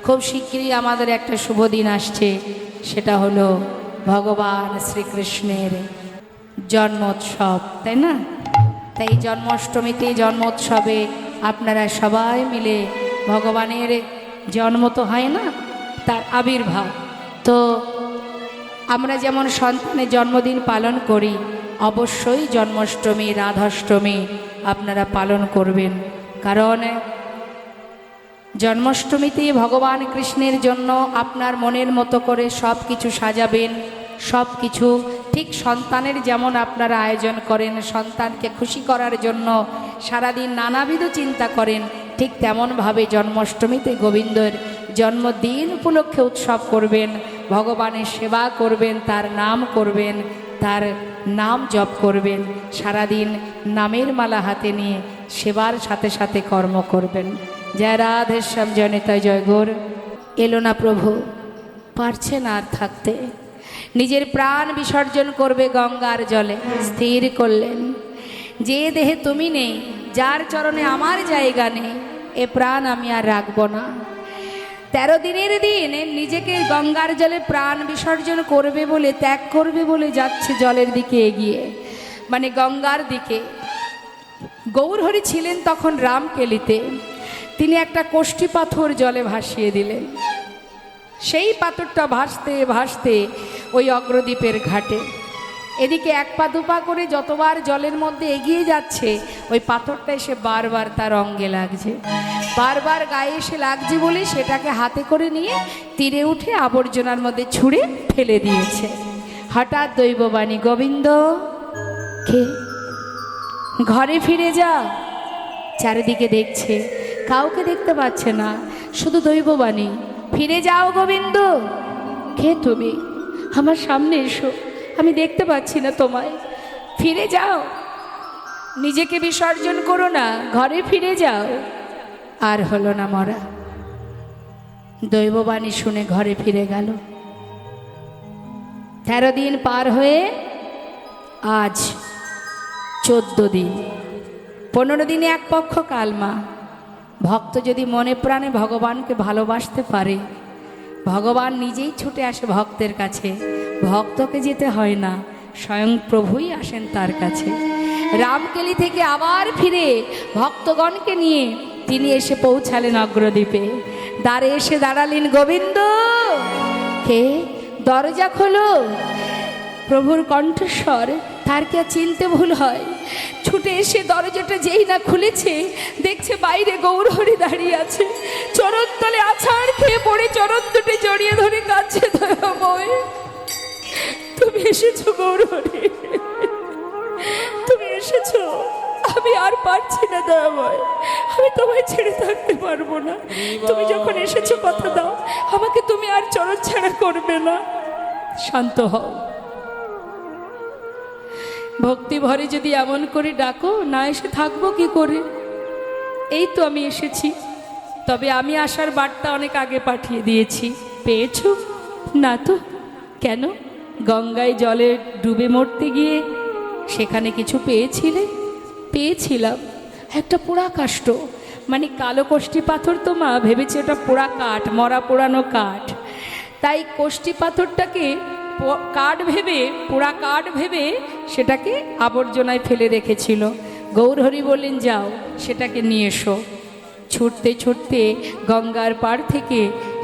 খুব শীঘ্রই আমাদের একটা শুভ দিন আসছে, সেটা হলো ভগবান শ্রীকৃষ্ণের জন্মোৎসব, তাই না? তাই জন্মাষ্টমীতে জন্মোৎসবে আপনারা সবাই মিলে ভগবানের জন্ম তো হয় না, তার আবির্ভাব। তো আমরা যেমন সন্তানের জন্মদিন পালন করি, অবশ্যই জন্মাষ্টমী রাধাষ্টমী আপনারা পালন করবেন। কারণ জন্মাষ্টমীতে ভগবান কৃষ্ণের জন্য আপনার মনের মতো করে সব কিছু সাজাবেন, সব কিছু ঠিক সন্তানের যেমন আপনারা আয়োজন করেন, সন্তানকে খুশি করার জন্য সারাদিন নানাবিধ চিন্তা করেন, ঠিক তেমনভাবে জন্মাষ্টমীতে গোবিন্দের জন্মদিন উপলক্ষে উৎসব করবেন, ভগবানের সেবা করবেন, তার নাম করবেন, তার নাম জপ করবেন, সারাদিন নামের মালা হাতে নিয়ে সেবার সাথে সাথে কর্ম করবেন। জয় রাধেশ্যাম, জয় নিতাই, জয় গৌর। এলো না প্রভু, পারছে না আর থাকতে, নিজের প্রাণ বিসর্জন করবে গঙ্গার জলে। স্থির করলেন, যে দেহে তুমি নেই, যার চরণে আমার জায়গা নেই, এ প্রাণ আমি আর রাখবো না। 13 দিনের দিন নিজেকে গঙ্গার জলে প্রাণ বিসর্জন করবে বলে, ত্যাগ করবে বলে যাচ্ছে জলের দিকে এগিয়ে, মানে গঙ্গার দিকে। গৌরহরি ছিলেন তখন রামকেলিতে, তিনি একটা কোষ্ঠী পাথর জলে ভাসিয়ে দিলেন। সেই পাথরটা ভাসতে ভাসতে ওই অগ্রদ্বীপের ঘাটে, এদিকে 1 পা 2 পা করে যতবার জলের মধ্যে এগিয়ে যাচ্ছে, ওই পাথরটা এসে বারবার তার অঙ্গে লাগছে, বারবার গায়ে এসে লাগছে বলে সেটাকে হাতে করে নিয়ে তীরে উঠে আবর্জনার মধ্যে ছুঁড়ে ফেলে দিয়েছে। হঠাৎ দৈববাণী, গোবিন্দ কে, ঘরে ফিরে যা। চারিদিকে দেখছে, কাউকে দেখতে পাচ্ছে না, শুধু দৈববাণী, ফিরে যাও গোবিন্দ। কে তুমি? আমার সামনে এসো, আমি দেখতে পাচ্ছি না তোমায়, ফিরে যাও, নিজেকে বিসর্জন করো না, ঘরে ফিরে যাও। আর হলো না মরা। দৈববাণী শুনে ঘরে ফিরে গেল। 13 দিন পার হয়ে আজ 14 দিন, 15 দিনে এক পক্ষ কালমা। ভক্ত যদি মনে প্রাণে ভগবানকে ভালোবাসতে পারে, ভগবান নিজেই ছুটে আসে ভক্তের কাছে, ভক্তকে যেতে হয় না, স্বয়ং প্রভুই আসেন তার কাছে। রামকেলি থেকে আবার ফিরে ভক্তগণকে নিয়ে তিনি এসে পৌঁছালেন অগ্রদ্বীপে। দ্বারে এসে দাঁড়ালেন, গোবিন্দ কে, দরজা খোলো। প্রভুর কণ্ঠস্বর, তার কে চিনতে ভুল হয়। ছুটে এসে দরজাটা যেই না খুলেছে, দেখছে বাইরে গৌরহরি দাঁড়িয়ে আছে, চরণতলে আছাড় খেয়ে পড়ে চরণ দুটি জড়িয়ে ধরে কাঁদছে। দয়াময়, তুমি এসেছো গৌরহরি, তুমি এসেছো, আমি আর পারছি না দয়াময়, আমি তোমায় ছেড়ে থাকতে পারবো না। তুমি যখন এসেছো কথা দাও, আমাকে তুমি আর চরণ ছাড়া করবে না। শান্ত হও, ভক্তি ভরে যদি এমন করে ডাকো, না এসে থাকবো কি করে? এই তো আমি এসেছি, তবে আমি আসার বার্তা অনেক আগে পাঠিয়ে দিয়েছি, পেয়েছো না তো? কেন, গঙ্গায় জলে ডুবে মরতে গিয়ে সেখানে কিছু পেয়েছিলে? পেয়েছিলাম একটা পোড়া কাষ্ঠ, মানে কালো কোষ্ঠী পাথর। তো মা ভেবেছে ওটা পোড়া কাঠ, মরা পোড়ানো কাঠ, তাই কোষ্ঠী পাথরটাকে কাঠ ভেবে, পোড়া কাঠ ভেবে সেটাকে আবর্জনায় ফেলে রেখেছিল। গৌরহরি বললেন, যাও সেটাকে নিয়ে এসো। ছুটতে ছুটতে গঙ্গার পাড় থেকে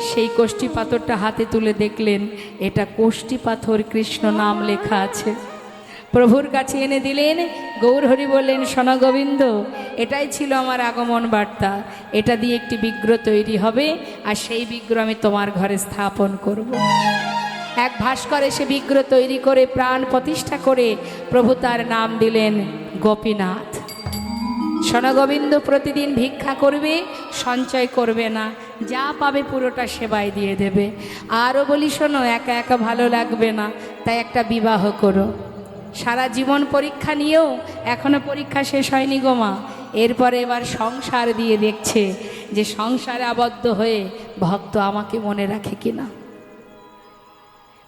সেই কোষ্ঠী পাথরটা হাতে তুলে দেখলেন, এটা কোষ্ঠী পাথর, কৃষ্ণ নাম লেখা আছে। প্রভুর কাছে এনে দিলেন। গৌরহরি বললেন, শোনো গোবিন্দ, এটাই ছিল আমার আগমন বার্তা, এটা দিয়ে একটি বিগ্রহ তৈরি হবে, আর সেই বিগ্রহ আমি তোমার ঘরে স্থাপন করব। এক ভাস্কর এসে বিগ্রহ তৈরি করে প্রাণ প্রতিষ্ঠা করে প্রভু তার নাম দিলেন গোপীনাথ। শোনো গোবিন্দ, প্রতিদিন ভিক্ষা করবে, সঞ্চয় করবে না, যা পাবে পুরোটা সেবায় দিয়ে দেবে। আরও বলি শোনো, একা একা ভালো লাগবে না, তাই একটা বিবাহ করো। সারা জীবন পরীক্ষা নিয়েও এখনো পরীক্ষা শেষ হয়নি গো মা, এরপরে এবার সংসার দিয়ে দেখছে যে সংসারে আবদ্ধ হয়ে ভক্ত আমাকে মনে রাখে কিনা।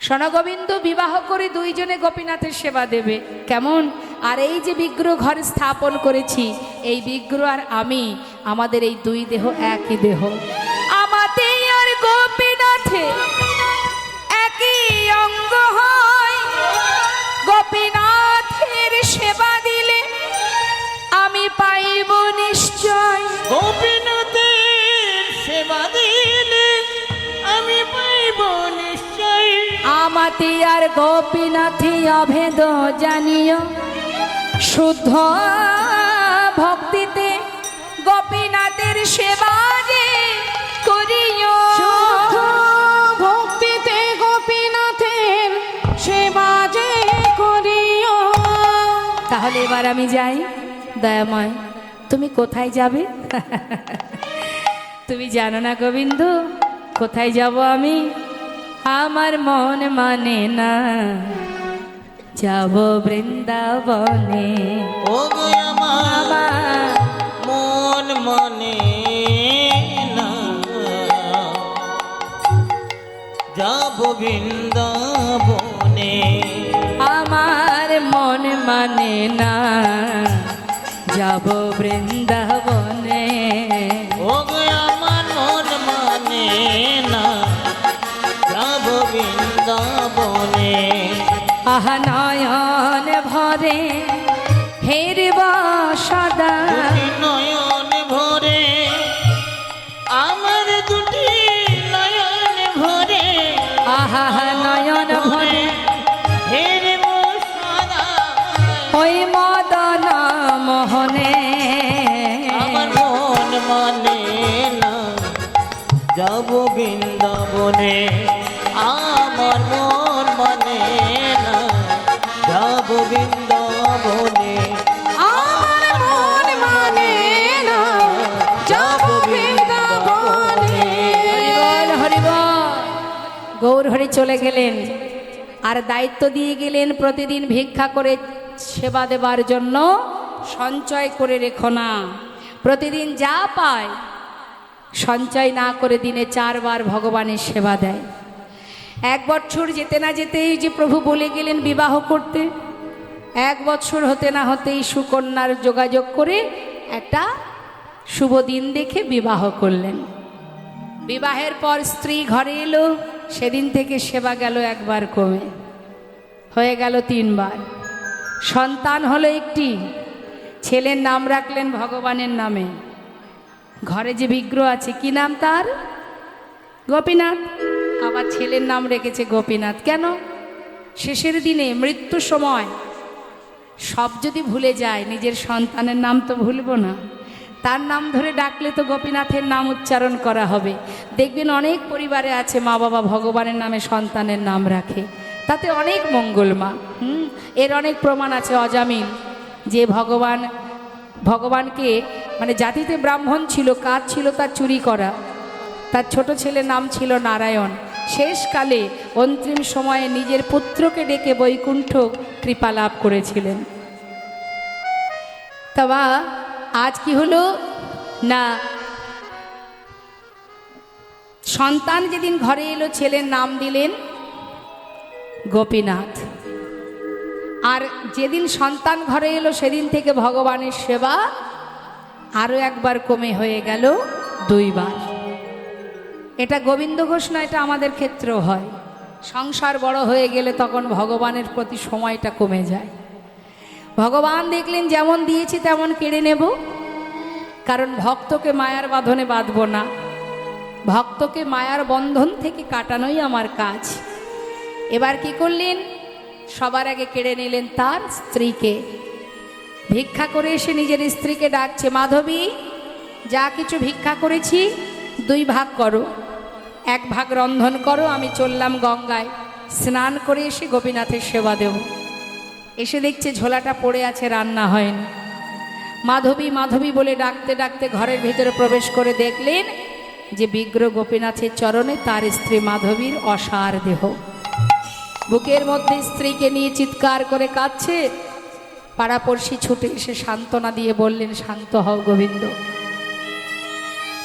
শোনগোবিন্দ, বিবাহ করে 2 জনে গোপীনাথের সেবা দেবে, কেমন? আর এই যে বিগ্রহ ঘরে স্থাপন করেছি, এই বিগ্রহ আর আমি, আমাদের এই 2 দেহ একই দেহ। আমাতে আর নিশ্চয়। আমাতি আর গোপীনাথী অভেদ জানিও, শুদ্ধ ভক্তিতে গোপীনাথের সেবা যে করিও। শুদ্ধ ভক্তিতে গোপীনাথের সেবা যে করিও। তাহলে এবার আমি যাই। দয়াময়, তুমি কোথায় যাবে? তুমি জানো না গোবিন্দ কোথায় যাব আমি? আমার মন মানে না, যাব বৃন্দাবনে। ও গো আমার আমার মন মানে না, যাব বৃন্দাবনে। আমার মন মানে না, যাব বৃন্দাবনে। ও গো আমার মন মানে না, যাব বৃন্দাবনে। আহা নয়ন ভরে হেরব সদা, দুটি নয়ন ভরে আমার, দুটি নয়ন ভরে আহা নয়ন ভরে হেরব সদা। ওই মদন মোহনে। আমার মন মানে না, যাব বৃন্দাবনে। আমার মন মানে না, যাব বৃন্দাবনে। আমার মন মানে না, যাব বৃন্দাবনে। হরিবল হরিবল। গৌর হরি চলে গেলেন, আর দায়িত্ব দিয়ে গেলেন প্রতিদিন ভিক্ষা করে সেবা দেবার জন্য সঞ্চয় করে রেখো না। প্রতিদিন যা পায় সঞ্চয় না করে দিনে 4 বার ভগবানের সেবা দেয়। 1 বছর যেতে না যেতেই যে প্রভু বলে গেলেন বিবাহ করতে। 1 বছর হতে না হতেই সুকন্যার যোগাযোগ করে একটা শুভ দিন দেখে বিবাহ করলেন। বিবাহের পর স্ত্রী ঘরে এলো, সেদিন থেকে সেবা গেল 1 বার কমে, হয়ে গেল 3 বার। সন্তান হলো একটি, ছেলের নাম রাখলেন ভগবানের নামে। ঘরে যে বিগ্রহ আছে কি নাম তার? গোপীনাথ। আবার ছেলের নাম রেখেছে গোপীনাথ। কেন? শেষের দিনে মৃত্যুর সময় সব যদি ভুলে যায়, নিজের সন্তানের নাম তো ভুলবো না, তার নাম ধরে ডাকলে তো গোপীনাথের নাম উচ্চারণ করা হবে। দেখবেন অনেক পরিবারে আছে মা বাবা ভগবানের নামে সন্তানের নাম রাখে, তাতে অনেক মঙ্গল মা। এর অনেক প্রমাণ আছে অজামিল, যে ভগবানকে মানে জাতিতে ব্রাহ্মণ ছিল, কাজ ছিল তার চুরি করা। তার ছোট ছেলের নাম ছিল নারায়ণ। শেষকালে অন্তিম সময়ে নিজের পুত্রকে ডেকে বৈকুণ্ঠ কৃপা লাভ করেছিলেন। তবা আজ কি হলো না, সন্তান যেদিন ঘরে এলো ছেলের নাম দিলেন গোপীনাথ। আর যেদিন সন্তান ঘরে এলো সেদিন থেকে ভগবানের সেবা আরও 1 বার কমে হয়ে গেল 2 বার। এটা গোবিন্দ ঘোষ না, এটা আমাদের ক্ষেত্রেও হয়। সংসার বড় হয়ে গেলে তখন ভগবানের প্রতি সময়টা কমে যায়। ভগবান দেখলেন যেমন দিয়েছি তেমন কেড়ে নেব, কারণ ভক্তকে মায়ার বাঁধনে বাঁধব না, ভক্তকে মায়ার বন্ধন থেকে কাটানোই আমার কাজ। এবার কি করলেন? সবার আগে কেড়ে নিলেন তার স্ত্রীকে। ভিক্ষা করে এসে নিজের স্ত্রীকে ডাকছে, মাধবী যা কিছু ভিক্ষা করেছি 2 ভাগ করো, 1 ভাগ রন্ধন করো, আমি চললাম গঙ্গায়, স্নান করে এসে গোপীনাথের সেবা দেব। এসে দেখছে ঝোলাটা পড়ে আছে, রান্না হয়নি। মাধবী মাধবী বলে ডাকতে ডাকতে ঘরের ভিতরে প্রবেশ করে দেখলেন যে বিগ্রহ গোপীনাথের চরণে তার স্ত্রী মাধবীর অসার দেহ। বুকের মধ্যে স্ত্রীকে নিয়ে চিৎকার করে কাঁদছে। পাড়াপড়শি ছুটে এসে সান্ত্বনা দিয়ে বললেন, শান্ত হও গোবিন্দ,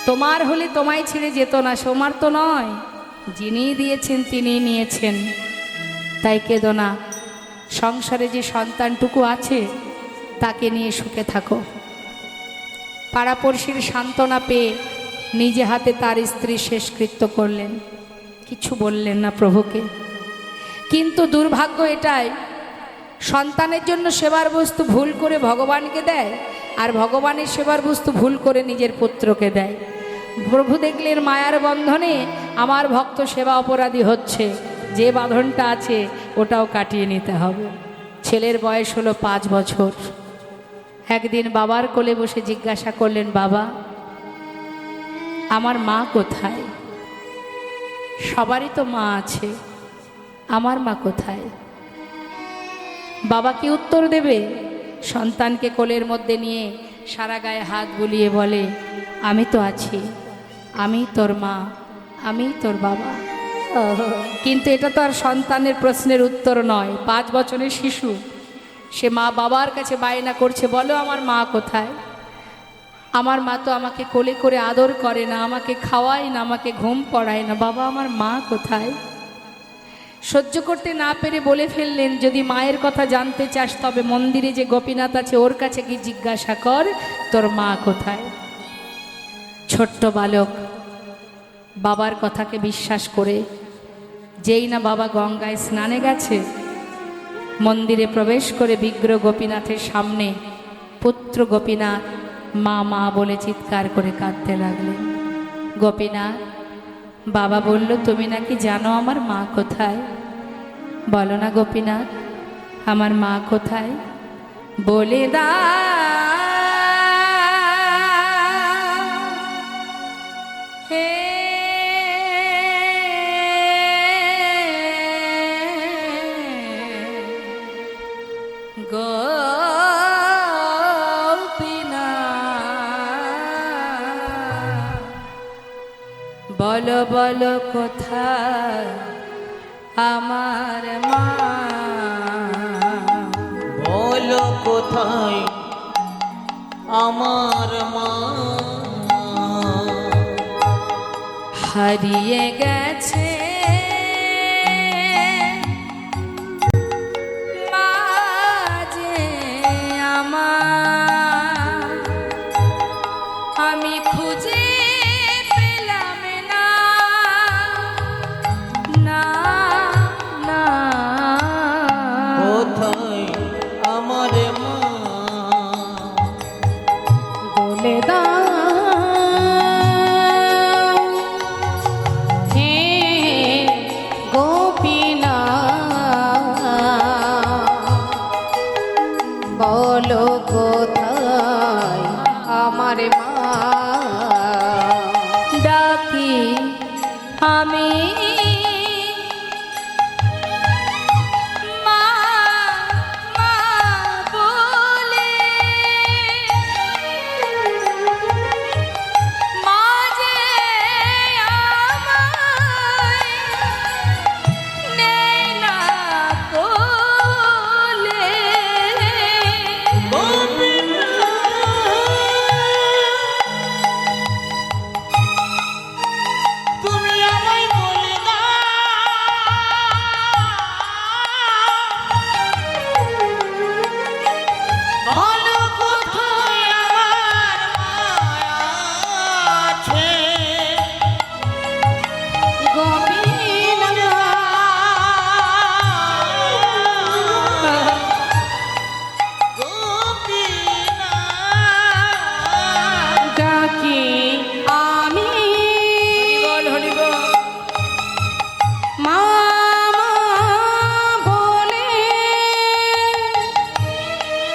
তোমার হলে তোমায় ছেড়ে যেত না, সোমার তো নয়, যিনি দিয়েছেন তিনি নিয়েছেন, তাই কেঁদো না। সংসারে যে সন্তানটুকু আছে তাকে নিয়ে সুখে থাকো। পাড়াপড়শির সান্ত্বনা পেয়ে নিজে হাতে তার স্ত্রী শেষকৃত্য করলেন, কিছু বললেন না প্রভুকে। কিন্তু দুর্ভাগ্য এটাই, সন্তানের জন্য সেবার বস্তু ভুল করে ভগবানকে দেয়, আর ভগবানের সেবার বস্তু ভুল করে নিজের পুত্রকে দেয়। প্রভু দেখলেন মায়ার বন্ধনে আমার ভক্ত সেবা অপরাধী হচ্ছে, যে বাঁধনটা আছে ওটাও কাটিয়ে নিতে হবে। ছেলের বয়স হলো 5 বছর। একদিন বাবার কোলে বসে জিজ্ঞাসা করলেন, বাবা আমার মা কোথায়? সবারই তো মা আছে, আমার মা কোথায়? বাবা কি উত্তর দেবে? সন্তানকে কোলের মধ্যে নিয়ে সারা গায়ে হাত বুলিয়ে বলে, আমি তো আছি, আমি তোর মা, আমি তোর বাবা। কিন্তু এটা তো আর সন্তানের প্রশ্নের উত্তর নয়। 5 বছরের শিশু, সে মা বাবার কাছে বায়না করছে, বলো আমার মা কোথায়? আমার মা তো আমাকে কোলে করে আদর করে না, আমাকে খাওয়ায় না, আমাকে ঘুম পড়ায় না, বাবা আমার মা কোথায়? সহ্য করতে না পেরে বলে ফেললেন, যদি মায়ের কথা জানতে চাস তবে মন্দিরে যে গোপীনাথ আছে ওর কাছে গিয়ে জিজ্ঞাসা কর তোর মা কোথায়। ছোট্ট বালক বাবার কথাকে বিশ্বাস করে যেই না বাবা গঙ্গায় স্নানে গেছে, মন্দিরে প্রবেশ করে বিগ্রহ গোপীনাথের সামনে পুত্র গোপীনাথ মা মা বলে চিৎকার করে কাঁদতে লাগলেন। গোপীনাথ, বাবা বলল তুমি নাকি জানো আমার মা কোথায়? বলো না গোপীনাথ, আমার মা কোথায়? বলে দা হে গোপীনাথ, বলো বলো কোথায় আমার মা? বলো কোথায় আমার মা? হারিয়ে গেছে মা যে আমার, আমি খুঁজে পেলাম না, না না। কোথায় আমার মা? বলে দাও হে গোপীনাথ, বলো কোথায় আমার মা? ডাকি আমি মা মা বলে, মা যে আমায় নেয় না কোলে। তুমি আমায় বলে দাও, বলো কোথায় আমার মা আছে? গোপীনাথ, ডাকি আমি হরিবল হরিবল। মা মা বলে,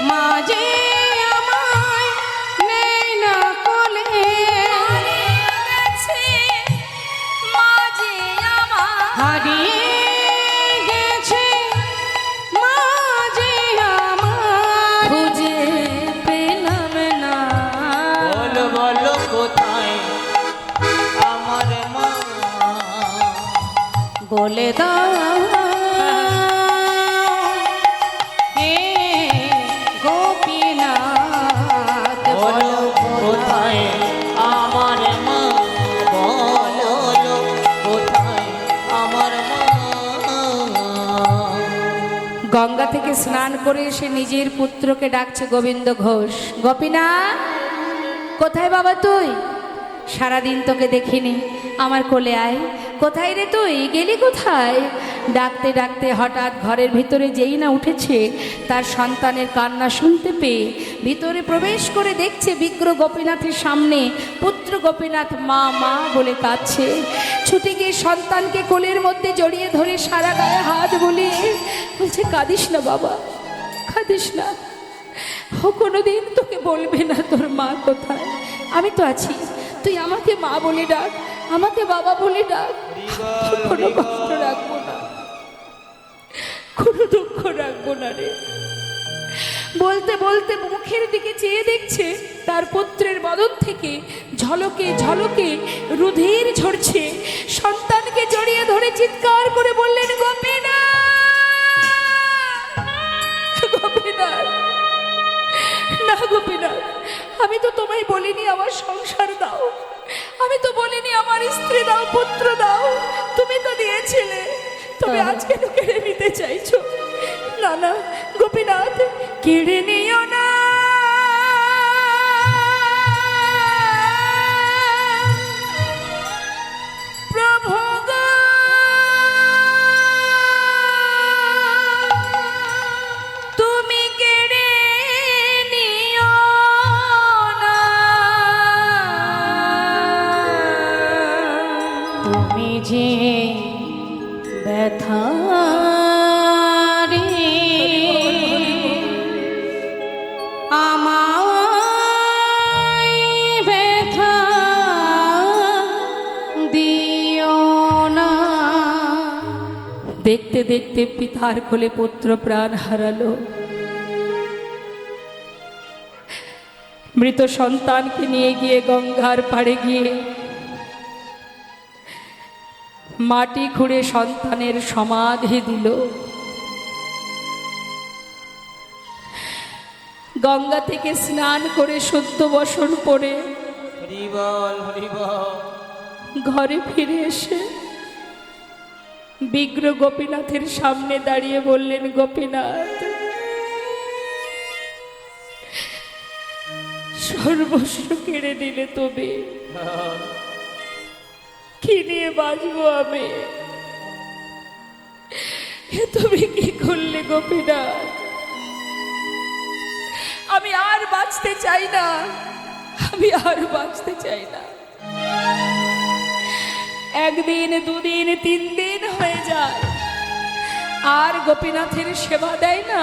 মা যে আমায় নেয় না কোলে। হারিয়ে গেছে মা যে আমার, খুঁজে পেলাম না। বলো বলো কোথায় আমার মা? বলে দাও হে গোপীনাথ, বলো কোথায় আমার মা? বলো কোথায় আমার মা? গঙ্গা থেকে স্নান করে এসে নিজের পুত্রকে ডাকছে গোবিন্দ ঘোষ। গোপীনাথ, কোথায় বাবা তুই? সারাদিন তোকে দেখিনি, আমার কোলে আয়, কোথায় রে তুই গেলি কোথায়? ডাকতে ডাকতে হঠাৎ ঘরের ভিতরে যেই না উঠেছে, তার সন্তানের কান্না শুনতে পেয়ে ভিতরে প্রবেশ করে দেখছে বিগ্রহ গোপীনাথের সামনে পুত্র গোপীনাথ মা মা বলে কাঁদছে। ছুটে গিয়ে সন্তানকে কোলের মধ্যে জড়িয়ে ধরে সারা গায়ে হাত বুলিয়ে বলছে, কাঁদিস না বাবা, কাঁদিস না। ও কোনোদিন তোকে বলবে না তোর মা কোথায়, আমি তো আছি, তুই আমাকে মা বলে ডাক, আমাকে বাবা বলে ডাক, কোনো কষ্ট রাখবো না, কোনো দুঃখ রাখবো না রে। বলতে বলতে মুখের দিকে চেয়ে দেখছে তার পুত্রের বদন থেকে ঝলকে ঝলকে রুধির ঝরছে। সন্তানকে জড়িয়ে ধরে চিৎকার করে বললেন, গোপীনাথ, গোপীনাথ, না গোপীনাথ, আমি তো তোমায় বলিনি আমার সংসার দাও, আমি তো বলিনি আমার স্ত্রী দাও, পুত্র দাও, তুমি তো দিয়েছিলে, তবে আজকে তো কেড়ে নিতে চাইছো। না না গোপীনাথ, কেড়ে নিও না, প্রভু গো, তুমি কেড়ে নিও না, তুমি যে ব্যথা রে আমায় ব্যথা দিও না। দেখতে দেখতে পিতার কোলে পুত্র প্রাণ হারালো। মৃত সন্তানকে নিয়ে গিয়ে গঙ্গার পাড়ে গিয়ে মাটি খুঁড়ে সন্তানের সমাধি দিল। গঙ্গা থেকে স্নান করে শুদ্ধ বসন পরে হরি বল, হরি বল। ঘরে ফিরে এসে বিগ্রহ গোপীনাথের সামনে দাঁড়িয়ে বললেন, গোপীনাথ, সর্বস্ব কেড়ে নিলে তুমি, কি নিয়ে বাঁচবো আমি? এ তুমি কি করলে গোপীনাথ? আমি আর বাঁচতে চাই না, আমি আর বাঁচতে চাই না। একদিন, দুদিন, 3 দিন হয়ে যায়, আর গোপীনাথের সেবা দেয় না,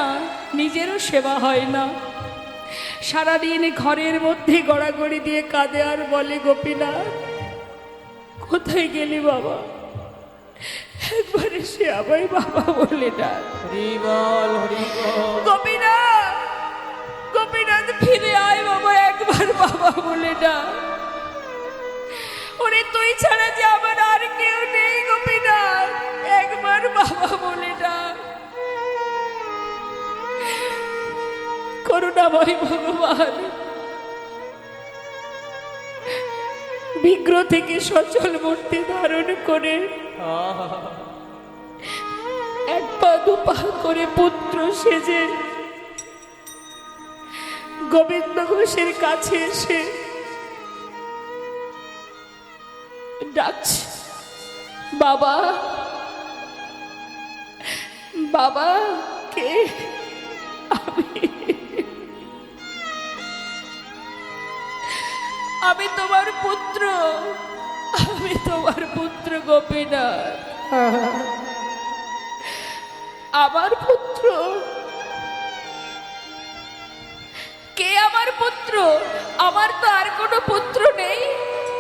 নিজেরও সেবা হয় না। সারাদিন ঘরের মধ্যে গড়াগড়ি দিয়ে কাঁদে আর বলে, গোপীনাথ কোথায় গেলি বাবা? একবার এসে আমায় বাবা বলে ডাক। হরি বল, হরি বল। গোপীনাথ, গোপীনাথ ফিরে আয় বাবা, একবার বাবা বলে ডাক। ওরে তুই ছাড়া যে আমার আর কেউ নেই গোপীনাথ, একবার বাবা বলে ডাক। করুণাময় ভগবান বিগ্রহ থেকে সচল মূর্তি ধারণ করে এক পা দুপা করে পুত্র সেজে গোবিন্দ ঘোষের কাছে এসে ডাকছে, বাবা, বাবা। কে? আমি তোমার পুত্র, আমি তোমার পুত্র গোপীনাথ, আমার পুত্র। কে আমার পুত্র? আমার তো আর কোনো পুত্র নেই।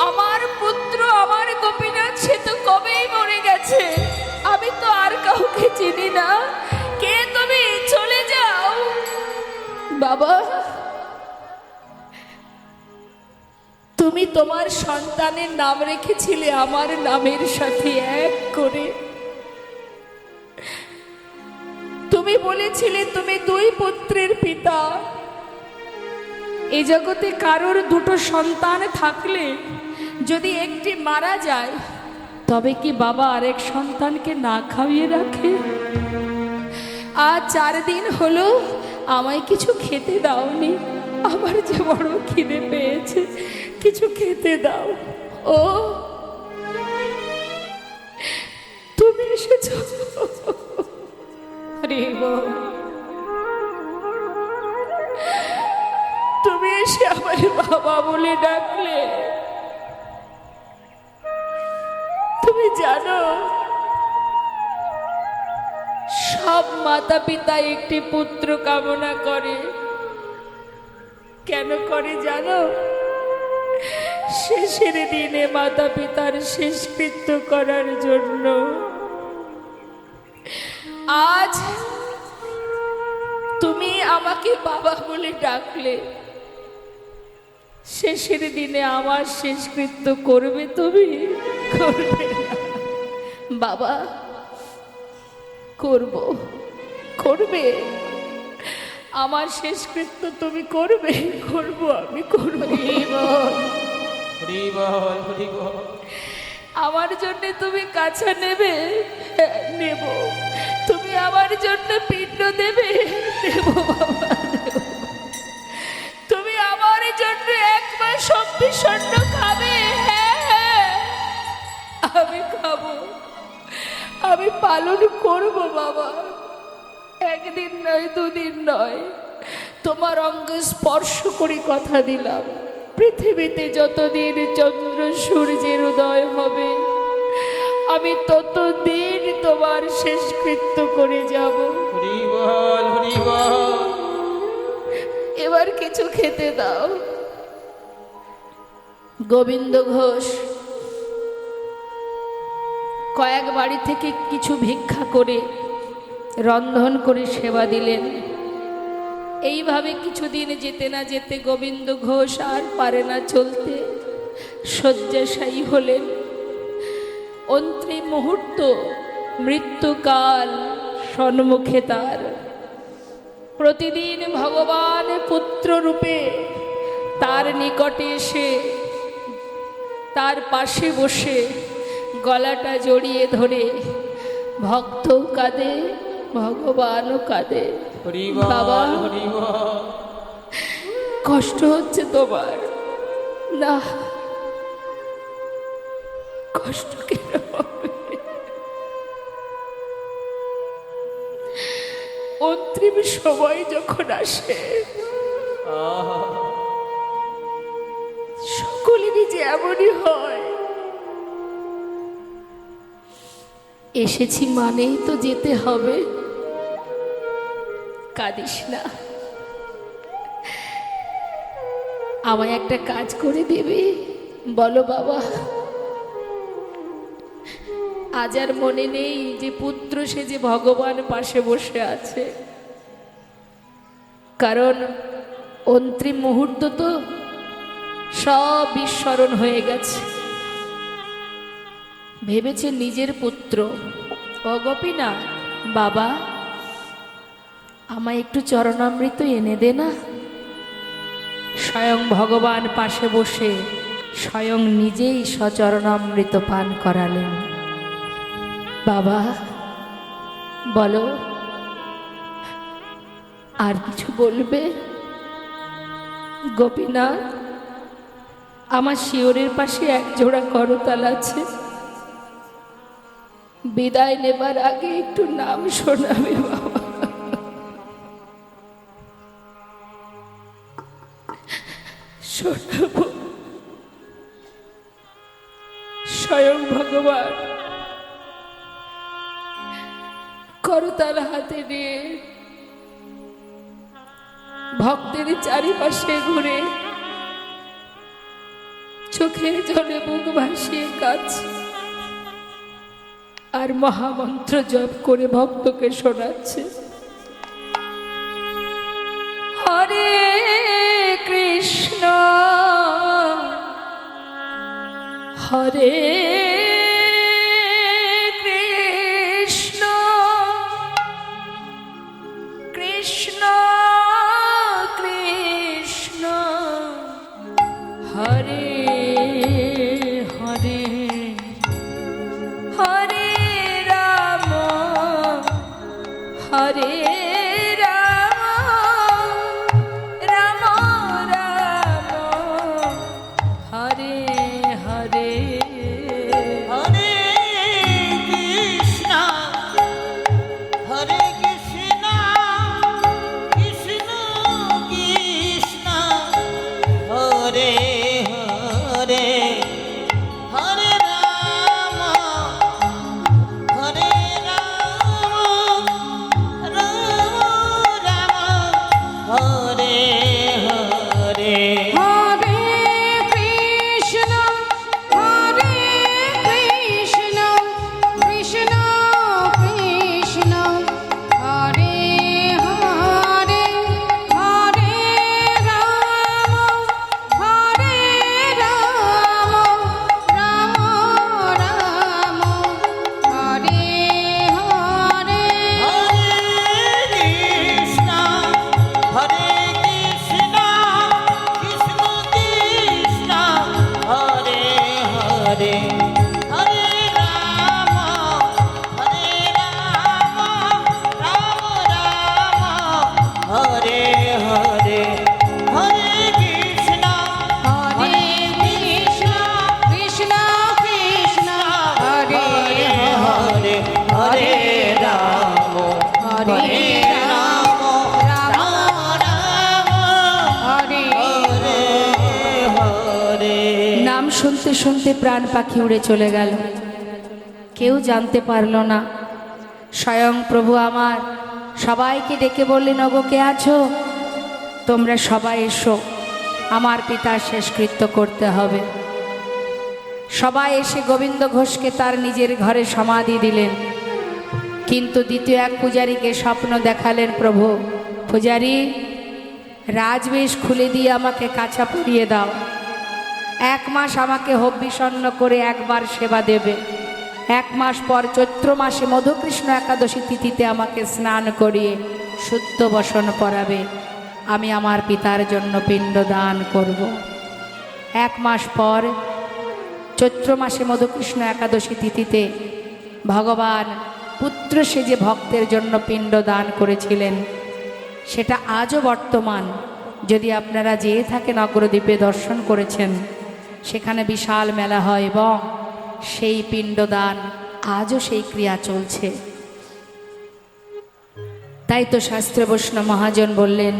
আমার পুত্র আমার গোপীনাথ, সে তো কবেই মরে গেছে। আমি তো আর কাউকে চিনি না। কে তুমি? চলে যাও বাবা। তুমি তোমার সন্তানের নাম রেখেছিলে আমার নামের সাথে এক করে। তুমি বলেছিলে তুমি 2 পুত্রের পিতা। এই জগতে কারোর 2টো সন্তান থাকলে যদি একটি মারা যায়, তবে কি বাবা আরেক সন্তানকে না খাইয়ে রাখে? আজ 4 দিন হলো আমায় কিছু খেতে দাওনি। আমার যে বড় খিদে পেয়েছে, কিছু খেতে দাও। ও এসেছ? হরি বল। তুমি এসে আমার বাবা বলে ডাকলে। তুমি জানো সব মাতা পিতা একটি পুত্র কামনা করে। কেন করে জানো? শেষের দিনে মাতা পিতার শেষকৃত্য করার জন্য। আজ তুমি আমাকে বাবা বলে ডাকলে, শেষের দিনে আমার শেষকৃত্য করবে তুমি? করবে না। বাবা, করব, করবে। আমার শেষকৃত্য তুমি করবে? করব, আমি করব। হরি বল হরি বল। আমার জন্য তুমি কাছা নেবে? হ্যাঁ, নেব। তুমি আমার জন্য পিণ্ড দেবে? দেব বাবা, দেব। তুমি আমার জন্য এক মাস অব্দি স্বর্ণ খাবে? হ্যাঁ হ্যাঁ, আমি খাবো, আমি পালন করব বাবা। একদিন নয়, দুদিন নয়, তোমার অঙ্গ স্পর্শ করে কথা দিলাম, পৃথিবীতে যতদিন চন্দ্র সূর্যের উদয় হবে আমি ততদিন তোমার শেষকৃত্য করে যাব। হরি বল হরি বল। এবার কিছু খেতে দাও। গোবিন্দ ঘোষ কয়েক বাড়ি থেকে কিছু ভিক্ষা করে রন্ধন করে সেবা দিলেন। এইভাবে কিছুদিন যেতে না যেতে গোবিন্দ ঘোষ আর পারে না চলতে, শয্যাশায়ী হলেন। অন্তিম মুহূর্ত, মৃত্যুকাল সম্মুখে তার। প্রতিদিন ভগবান পুত্র রূপে তার নিকটে এসে তার পাশে বসে গলাটা জড়িয়ে ধরে ভক্ত কাঁদে, ভগবানও কাঁদে। হরি বল বাবা, হরি বল। কষ্ট হচ্ছে তোমার? না, কষ্ট কেন হবে? অন্তিম সময় যখন আসে সকলেরই যে এমনই হয়। এসেছি মানেই তো যেতে হবে। কাঁদিস না, আমায় একটা কাজ করে দেবে? বলো বাবা। আজ আর মনে নেই যে পুত্র সে যে ভগবান পাশে বসে আছে, কারণ অন্তিম মুহূর্ত তো সব বিস্মরণ হয়ে গেছে। ভেবেছে নিজের পুত্র। ও গোপীনা, বাবা আমায় একটু চরণামৃত এনে দে না। স্বয়ং ভগবান পাশে বসে স্বয়ং নিজেই সচরণামৃত পান করালেন। বাবা বলো, আর কিছু বলবে? গোপীনাথ, আমার শিয়রের পাশে এক জোড়া করতাল আছে, বিদায় নেবার আগে একটু নাম শোনাবে বাবা। শোনাবো। স্বয়ং ভগবান করতাল হাতে নিয়ে ভক্তের চারিপাশে ঘুরে চোখের জলে বুক ভাসিয়ে কাঁদছে আর মহামন্ত্র জপ করে ভক্তকে শোনাচ্ছে। হরে কৃষ্ণ হরে কৃষ্ণ কৃষ্ণ কৃষ্ণ হরে হরে হরে রাম হরে হরে কৃষ্ণ হরে রাম হরে রাম রাম রাম হরে হরে হরে। নাম শুনতে শুনতে প্রাণ পাখি উড়ে চলে গেল। কেউ জানতে পারল না। স্বয়ং প্রভু আমার সবাইকে ডেকে বললেন, ওগো কে আছো? তোমরা সবাই এসো, আমার পিতার শেষকৃত্য করতে হবে। সবাই এসে গোবিন্দ ঘোষকে তার নিজের ঘরে সমাধি দিলেন। কিন্তু দ্বিতীয় এক পূজারীকে স্বপ্ন দেখালেন প্রভু, পূজারী রাজবেশ খুলে দিয়ে আমাকে কাছা পরিয়ে দাও, 1 মাস আমাকে হব্বিষণ্ণ করে একবার সেবা দেবে, 1 মাস পর চৈত্র মাসে মধুকৃষ্ণ একাদশী তিথিতে আমাকে স্নান করিয়ে শুদ্ধ বসন পরাবে, আমি আমার পিতার জন্য পিণ্ড দান করব। 1 মাস পর চৈত্র মাসে মধুকৃষ্ণ একাদশী তিথিতে ভগবান পুত্র সেজে ভক্তের জন্য পিণ্ড দান করেছিলেন। সেটা আজও বর্তমান। যদি আপনারা যেয়ে থাকেন অগ্রদ্বীপে দর্শন করেছেন, সেখানে বিশাল মেলা হয় এবং সেই পিণ্ডদান আজও সেই ক্রিয়া চলছে। তাই তো শাস্ত্রে বৈষ্ণব মহাজন বললেন,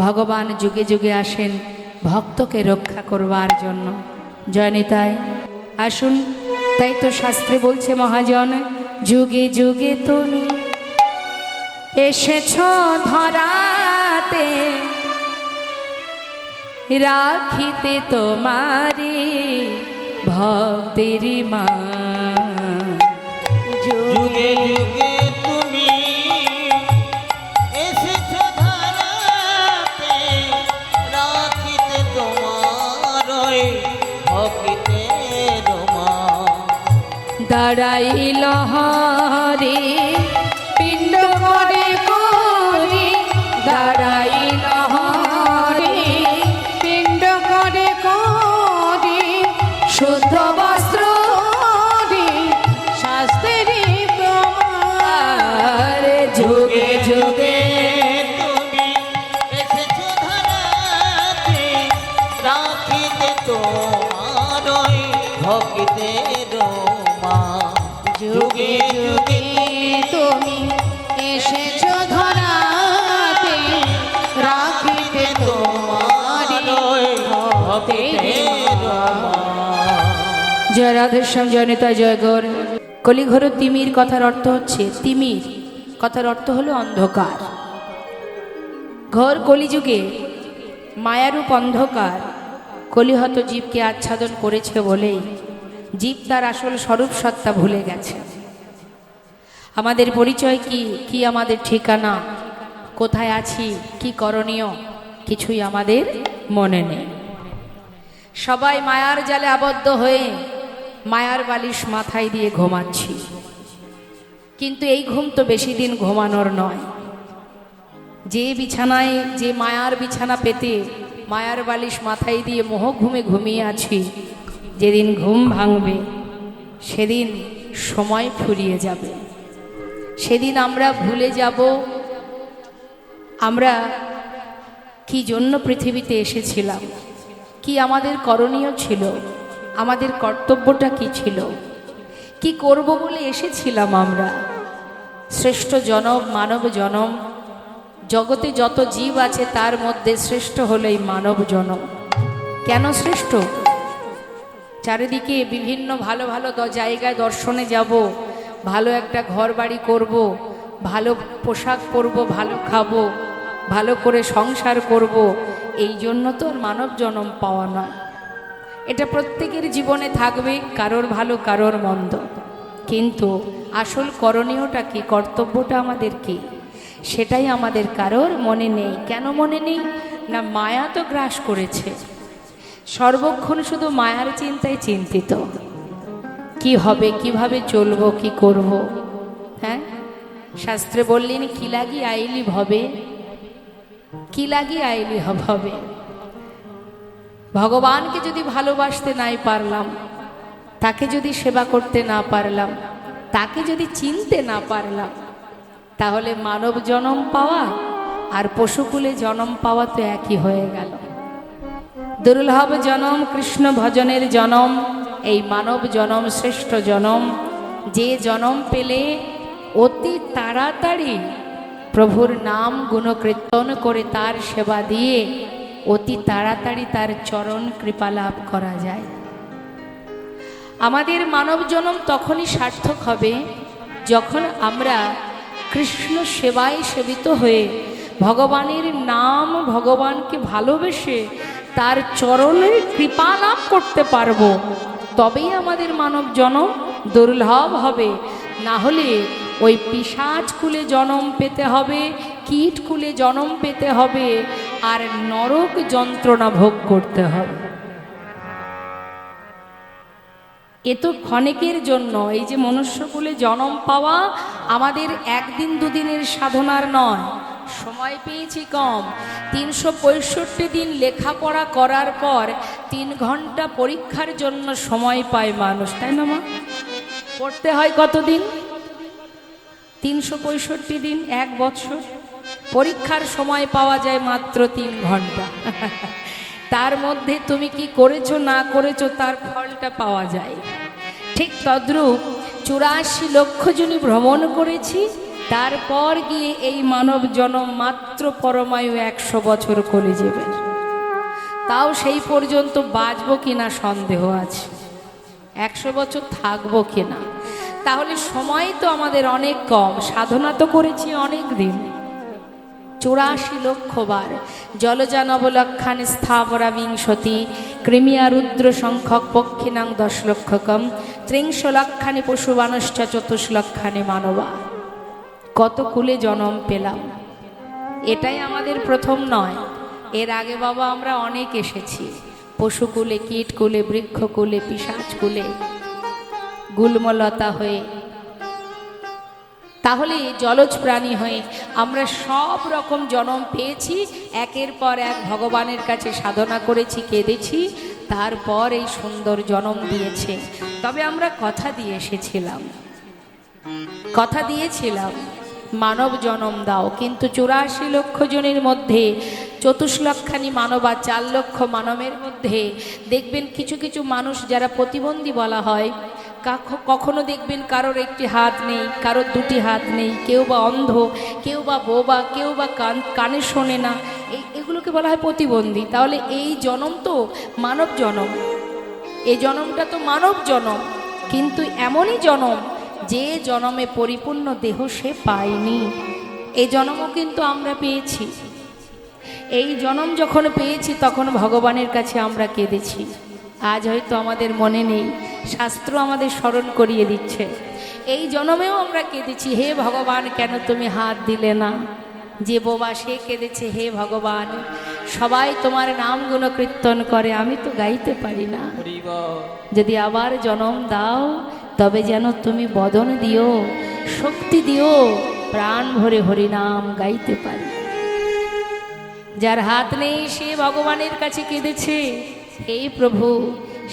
ভগবান যুগে যুগে আসেন ভক্তকে রক্ষা করবার জন্য। জয়নিতাই আসুন। তাই তো শাস্ত্রে বলছে মহাজন, যুগে যুগে তুমি এসেছ ধরাতে, রাখিতে তোমারি ভক্তেরি মা। যুগে যুগে তুমি এসেছো ধরাতে, রাখিতে তোমার ওই ভক্তিতের মা। দাঁড়াইল হরে পিণ্ড করে করি, দাঁড়াইল হরে পিণ্ড করে করি শুদ্ধ বস্ত্র শাস্ত্রী প্রমাণ। যুগে যুগে তুমি এসেছো ধরাতে, রাখিতে তোমার ওই ভক্তিতের মা। যুগে যুগে তুমি এসেছো ধরাতে, রাখিতে তোমার ওই ভক্তিতের মা। জয় রাধেশ্যাম, জয়নিতা, জয় গৌর। কলিঘোর তিমির কথার অর্থ হচ্ছে, তিমির কথার অর্থ হলো অন্ধকার। ঘোর কলিযুগে মায়ারূপ অন্ধকার কলিহত জীবকে আচ্ছাদন করেছে বলেই জীব তার আসল স্বরূপ সত্তা ভুলে গেছে। আমাদের পরিচয় কি, কি আমাদের ঠিকানা, কোথায় আছি, কি করণীয়, কিছুই আমাদের মনে নেই। সবাই মায়ার জালে আবদ্ধ হয়ে মায়ার বালিশ মাথায় দিয়ে ঘুমাচ্ছি। কিন্তু এই ঘুম তো বেশি দিন ঘুমানোর নয়। যে বিছানায়, যে মায়ার বিছানা পেতে মায়ার বালিশ মাথায় দিয়ে মোহ ঘুমে ঘুমিয়ে আছি, যেদিন ঘুম ভাঙবে সেদিন সময় ফুরিয়ে যাবে। সেদিন আমরা ভুলে যাব আমরা কি জন্য পৃথিবীতে এসেছিলাম, কি আমাদের করণীয় ছিল, আমাদের কর্তব্যটা কি ছিল, কি করব বলে এসেছিলাম আমরা। শ্রেষ্ঠ জনম মানব জনম। জগতে যত জীব আছে তার মধ্যে শ্রেষ্ঠ হলো এই মানব জনম। কেন শ্রেষ্ঠ? চারিদিকে বিভিন্ন ভালো ভালো জায়গায় দর্শনে যাব, ভালো একটা ঘর বাড়ি করব, ভালো পোশাক পরব, ভালো খাবো, ভালো করে সংসার করব, এই জন্য তো আর মানব জনম পাওয়া নয়। এটা প্রত্যেকের জীবনে থাকবে, কারোর ভালো কারোর মন্দ, কিন্তু আসল করণীয়টা কি, কর্তব্যটা আমাদের কি, সেটাই আমাদের কারোর মনে নেই। কেন মনে নেই? না, মায়া তো গ্রাস করেছে। সর্বক্ষণ শুধু মায়ার চিন্তায় চিন্তিত, কি হবে, কিভাবে চলবো, কি করব। হ্যাঁ, শাস্ত্রে বললেন, কি লাগি আইলি ভবে, কি লাগি আইলি হবে। ভগবানকে যদি ভালোবাসতে নাই পারলাম, তাকে যদি সেবা করতে না পারলাম, তাকে যদি চিনতে না পারলাম, তাহলে মানব জনম পাওয়া আর পশুকুলে জনম পাওয়া তো একই হয়ে গেল। দুর্লভ জনম, কৃষ্ণ ভজনের জনম, এই মানব জনম শ্রেষ্ঠ জনম। যে জনম পেলে অতি তাড়াতাড়ি প্রভুর নাম গুণকীর্তন করে তার সেবা দিয়ে অতি তাড়াতাড়ি তার চরণ কৃপা লাভ করা যায়। আমাদের মানব জন্ম তখনই সার্থক হবে যখন আমরা কৃষ্ণ সেবায় সেবিত হয়ে ভগবানের নাম, ভগবানকে ভালোবেসে তার চরণের কৃপা লাভ করতে পারবো। তবেই আমাদের মানব জন্ম দুর্লভ হবে। না হলে ওই পিশাচ কুলে জন্ম পেতে হবে, কীট কুলে জন্ম পেতে হবে, আর নরক যন্ত্রণা ভোগ করতে হবে। এ তো ক্ষণিকের জন্য। এই যে মনুষ্যকুলে জন্ম পাওয়া আমাদের একদিন দুদিনের সাধনার নয়। সময় পেয়েছি কম, 365 দিন লেখাপড়া করার পর 3 ঘন্টা পরীক্ষার জন্য সময় পায় মানুষ, তাই না মা? পড়তে হয় কতদিন? 365 দিন, 1 বছর। পরীক্ষার সময় পাওয়া যায় মাত্র 3 ঘন্টা। তার মধ্যে তুমি কি করেছো না করেছো তার ফলটা পাওয়া যায়। ঠিক তদ্রূপ 84 লক্ষ জনই ভ্রমণ করেছি, তারপর গিয়ে এই মানব জন্ম মাত্র পরমায়ু 100 বছর করে যাবে। তাও সেই পর্যন্ত বাঁচবো কিনা সন্দেহ আছে, 100 বছর থাকবো কিনা। তাহলে সময় তো আমাদের অনেক কম, সাধনা তো করেছি অনেক দিন। 84 লক্ষ বার জলজানবলক্ষান স্থাবরা বিংশতি কৃমিয়া রুদ্র সংখ্যক পক্ষিনাং 10 লক্ষকম 30 লক্ষানি পশুবানশ্চ 24 লক্ষানি মানবা। কত কুলে জন্ম পেলাম, এটাই আমাদের প্রথম নয়। এর আগে বাবা আমরা অনেক এসেছি, পশুকুলে, কীটকুলে, বৃক্ষকুলে, পিশাচকুলে, গুল্মলতা হয়ে, তাহলে জলজ প্রাণী হয়ে আমরা সব রকম জন্ম পেয়েছি। একের পর এক ভগবানের কাছে সাধনা করেছি, কেঁদেছি, তারপর এই সুন্দর জন্ম দিয়েছে। তবে আমরা কথা দিয়ে এসেছিলাম, কথা দিয়েছিলাম মানব জন্ম দাও, কিন্তু 84 লক্ষ জনের মধ্যে 24 লক্ষানি মানব আর 4 লক্ষ মানবের মধ্যে দেখবেন কিছু কিছু মানুষ যারা প্রতিবন্ধী বলা হয়, কখনো দেখবেন কারোর একটি হাত নেই, কারোর 2টি হাত নেই, কেউ বা অন্ধ, কেউ বা বোবা, কেউ বা কানে শোনে না, এগুলোকে বলা হয় প্রতিবন্ধী। তাহলে এই জন্ম তো মানব জন্ম, এই জন্মটা তো মানব জন্ম, কিন্তু এমনই জন্ম যে জন্মে পরিপূর্ণ দেহ সে পায়নি। এই জন্মও কিন্তু আমরা পেয়েছি। এই জন্ম যখন পেয়েছি তখন ভগবানের কাছে আমরা কেঁদেছি। আজ হয়তো আমাদের মনে নেই, শাস্ত্র আমাদের স্মরণ করিয়ে দিচ্ছে। এই জন্মেও আমরা কেঁদেছি, হে ভগবান কেন তুমি হাত দিলে না। যে বোবা সে কেঁদেছে, হে ভগবান সবাই তোমার নাম গুণকীর্তন করে, আমি তো গাইতে পারি না, যদি আবার জন্ম দাও তবে যেন তুমি বদন দিও, শক্তি দিও, প্রাণ ভরে হরিনাম গাইতে পারি। যার হাত নেই সে ভগবানের কাছে কেঁদেছে, হে প্রভু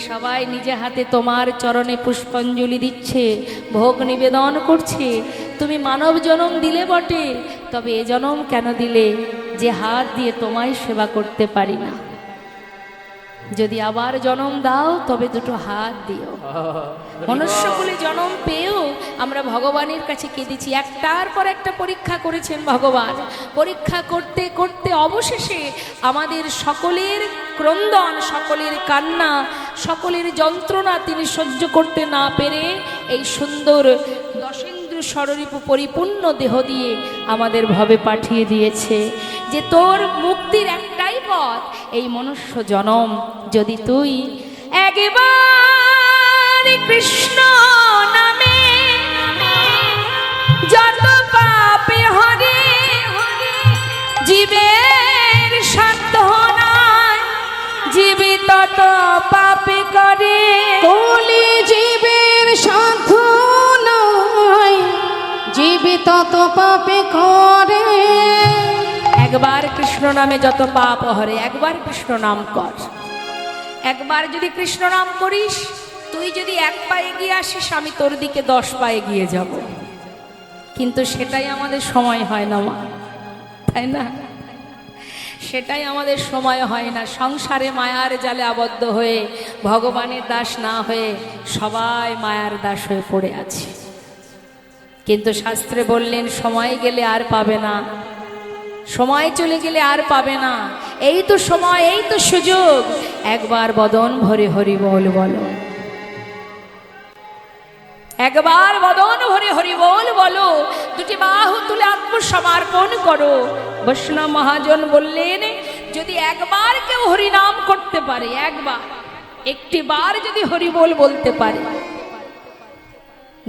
সবাই নিজে হাতে তোমার চরণে পুষ্পাঞ্জলি দিচ্ছে, ভোগ নিবেদন করছে। তুমি মানব জন্ম দিলে বটে, তবে এ জন্ম কেন দিলে যে হাত দিয়ে তোমায় সেবা করতে পারি না। যদি আবার জন্ম দাও তবে 2টো হাত দিও। মনুষ্যকুলে জন্ম পেয়েও আমরা ভগবানের কাছে কেঁদেছি। একটার পর একটা পরীক্ষা করেছেন ভগবান। পরীক্ষা করতে করতে অবশেষে আমাদের সকলের ক্রন্দন, সকলের কান্না, সকলের যন্ত্রণা তিনি সহ্য করতে না পেরে এই সুন্দর দশেন্দ্র স্বরূপ পরিপূর্ণ দেহ দিয়ে আমাদের ভবে পাঠিয়ে দিয়েছে যে তোর মুক্তির একটাই পথ, এই মনুষ্য জনম যদি তুই একবার কৃষ্ণ নামে যত পাপে হরে জীবের সাধ্য নাই, জীবে তত পাপে করে, কলি জীবের সাধ্য নাই, জীবে তত পাপে করে। একবার কৃষ্ণ নামে যত পাপ হরে, একবার কৃষ্ণ নাম কর। একবার যদি কৃষ্ণ নাম করিস, তুই যদি 1 পা এগিয়ে আসিস, আমি তোর দিকে 10 পা এগিয়ে যাব। কিন্তু সেটাই আমাদের সময় হয় না মা, তাই না? সেটাই আমাদের সময় হয় না। সংসারে মায়ার জালে আবদ্ধ হয়ে ভগবানের দাস না হয়ে সবাই মায়ার দাস হয়ে পড়ে আছে। কিন্তু শাস্ত্রে বললেন সময় গেলে আর পাবে না, সময় চলে গেলে আর পাবে না। এই তো সময়, এই তো সুযোগ, একবার বদন ভরে হরি বল বলো, একবার বদন ভরে হরি বল বলো, দুটি বাহু তুলে আত্মসমর্পণ করো। বৈষ্ণব মহাজন বললেন, যদি একবার কেউ হরিনাম করতে পারে, একবার একটি বার যদি হরি বল বলতে পারে।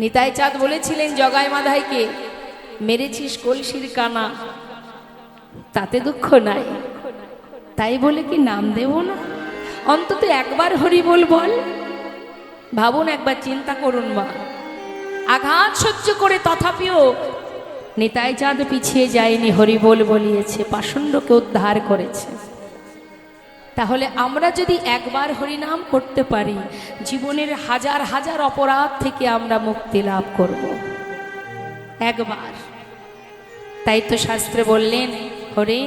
নিতাই চাঁদ বলেছিলেন জগাই মাধাইকে, মেরেছিস কলসির কানা, তাতে দুঃখ নাই, তাই বলে কি নাম দেব না? অন্তত একবার হরি বল বল। ভাবুন, একবার চিন্তা করুন মা, আঘাত সহ্য করে তথাপিও নিতাই চাঁদ পিছিয়ে যায়নি, হরি বল বলিয়েছে, পাষণ্ডকে উদ্ধার করেছে। তাহলে আমরা যদি একবার হরিনাম করতে পারি, জীবনের হাজার হাজার অপরাধ থেকে আমরা মুক্তি লাভ করব একবার। তাই তো শাস্ত্রে বললেন, হরে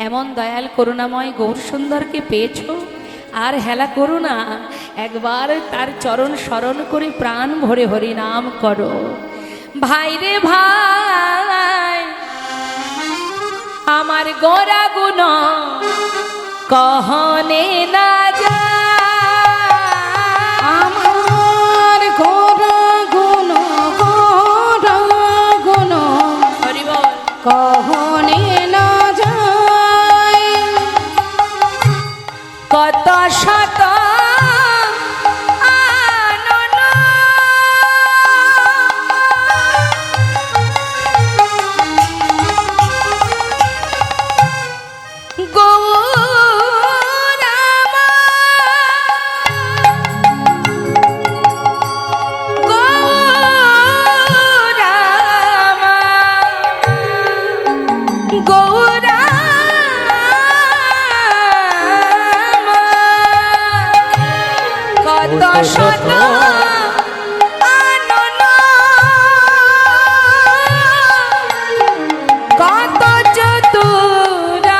এমন দয়াল করুণাময় গৌর সুন্দরকে পেয়েছ, আর হেলা করো না, একবার তার চরণ স্মরণ করে প্রাণ ভরে হরিনাম করো। ভাই রে ভাই, আমার গোরা গুণ কহনে না যা, আমার গোরা গুণ হরি বল কহনে না যায়, কত শত আনন গৌরামা, গৌরামা, গৌরামা, কত শত আনন, কত চতুরানন,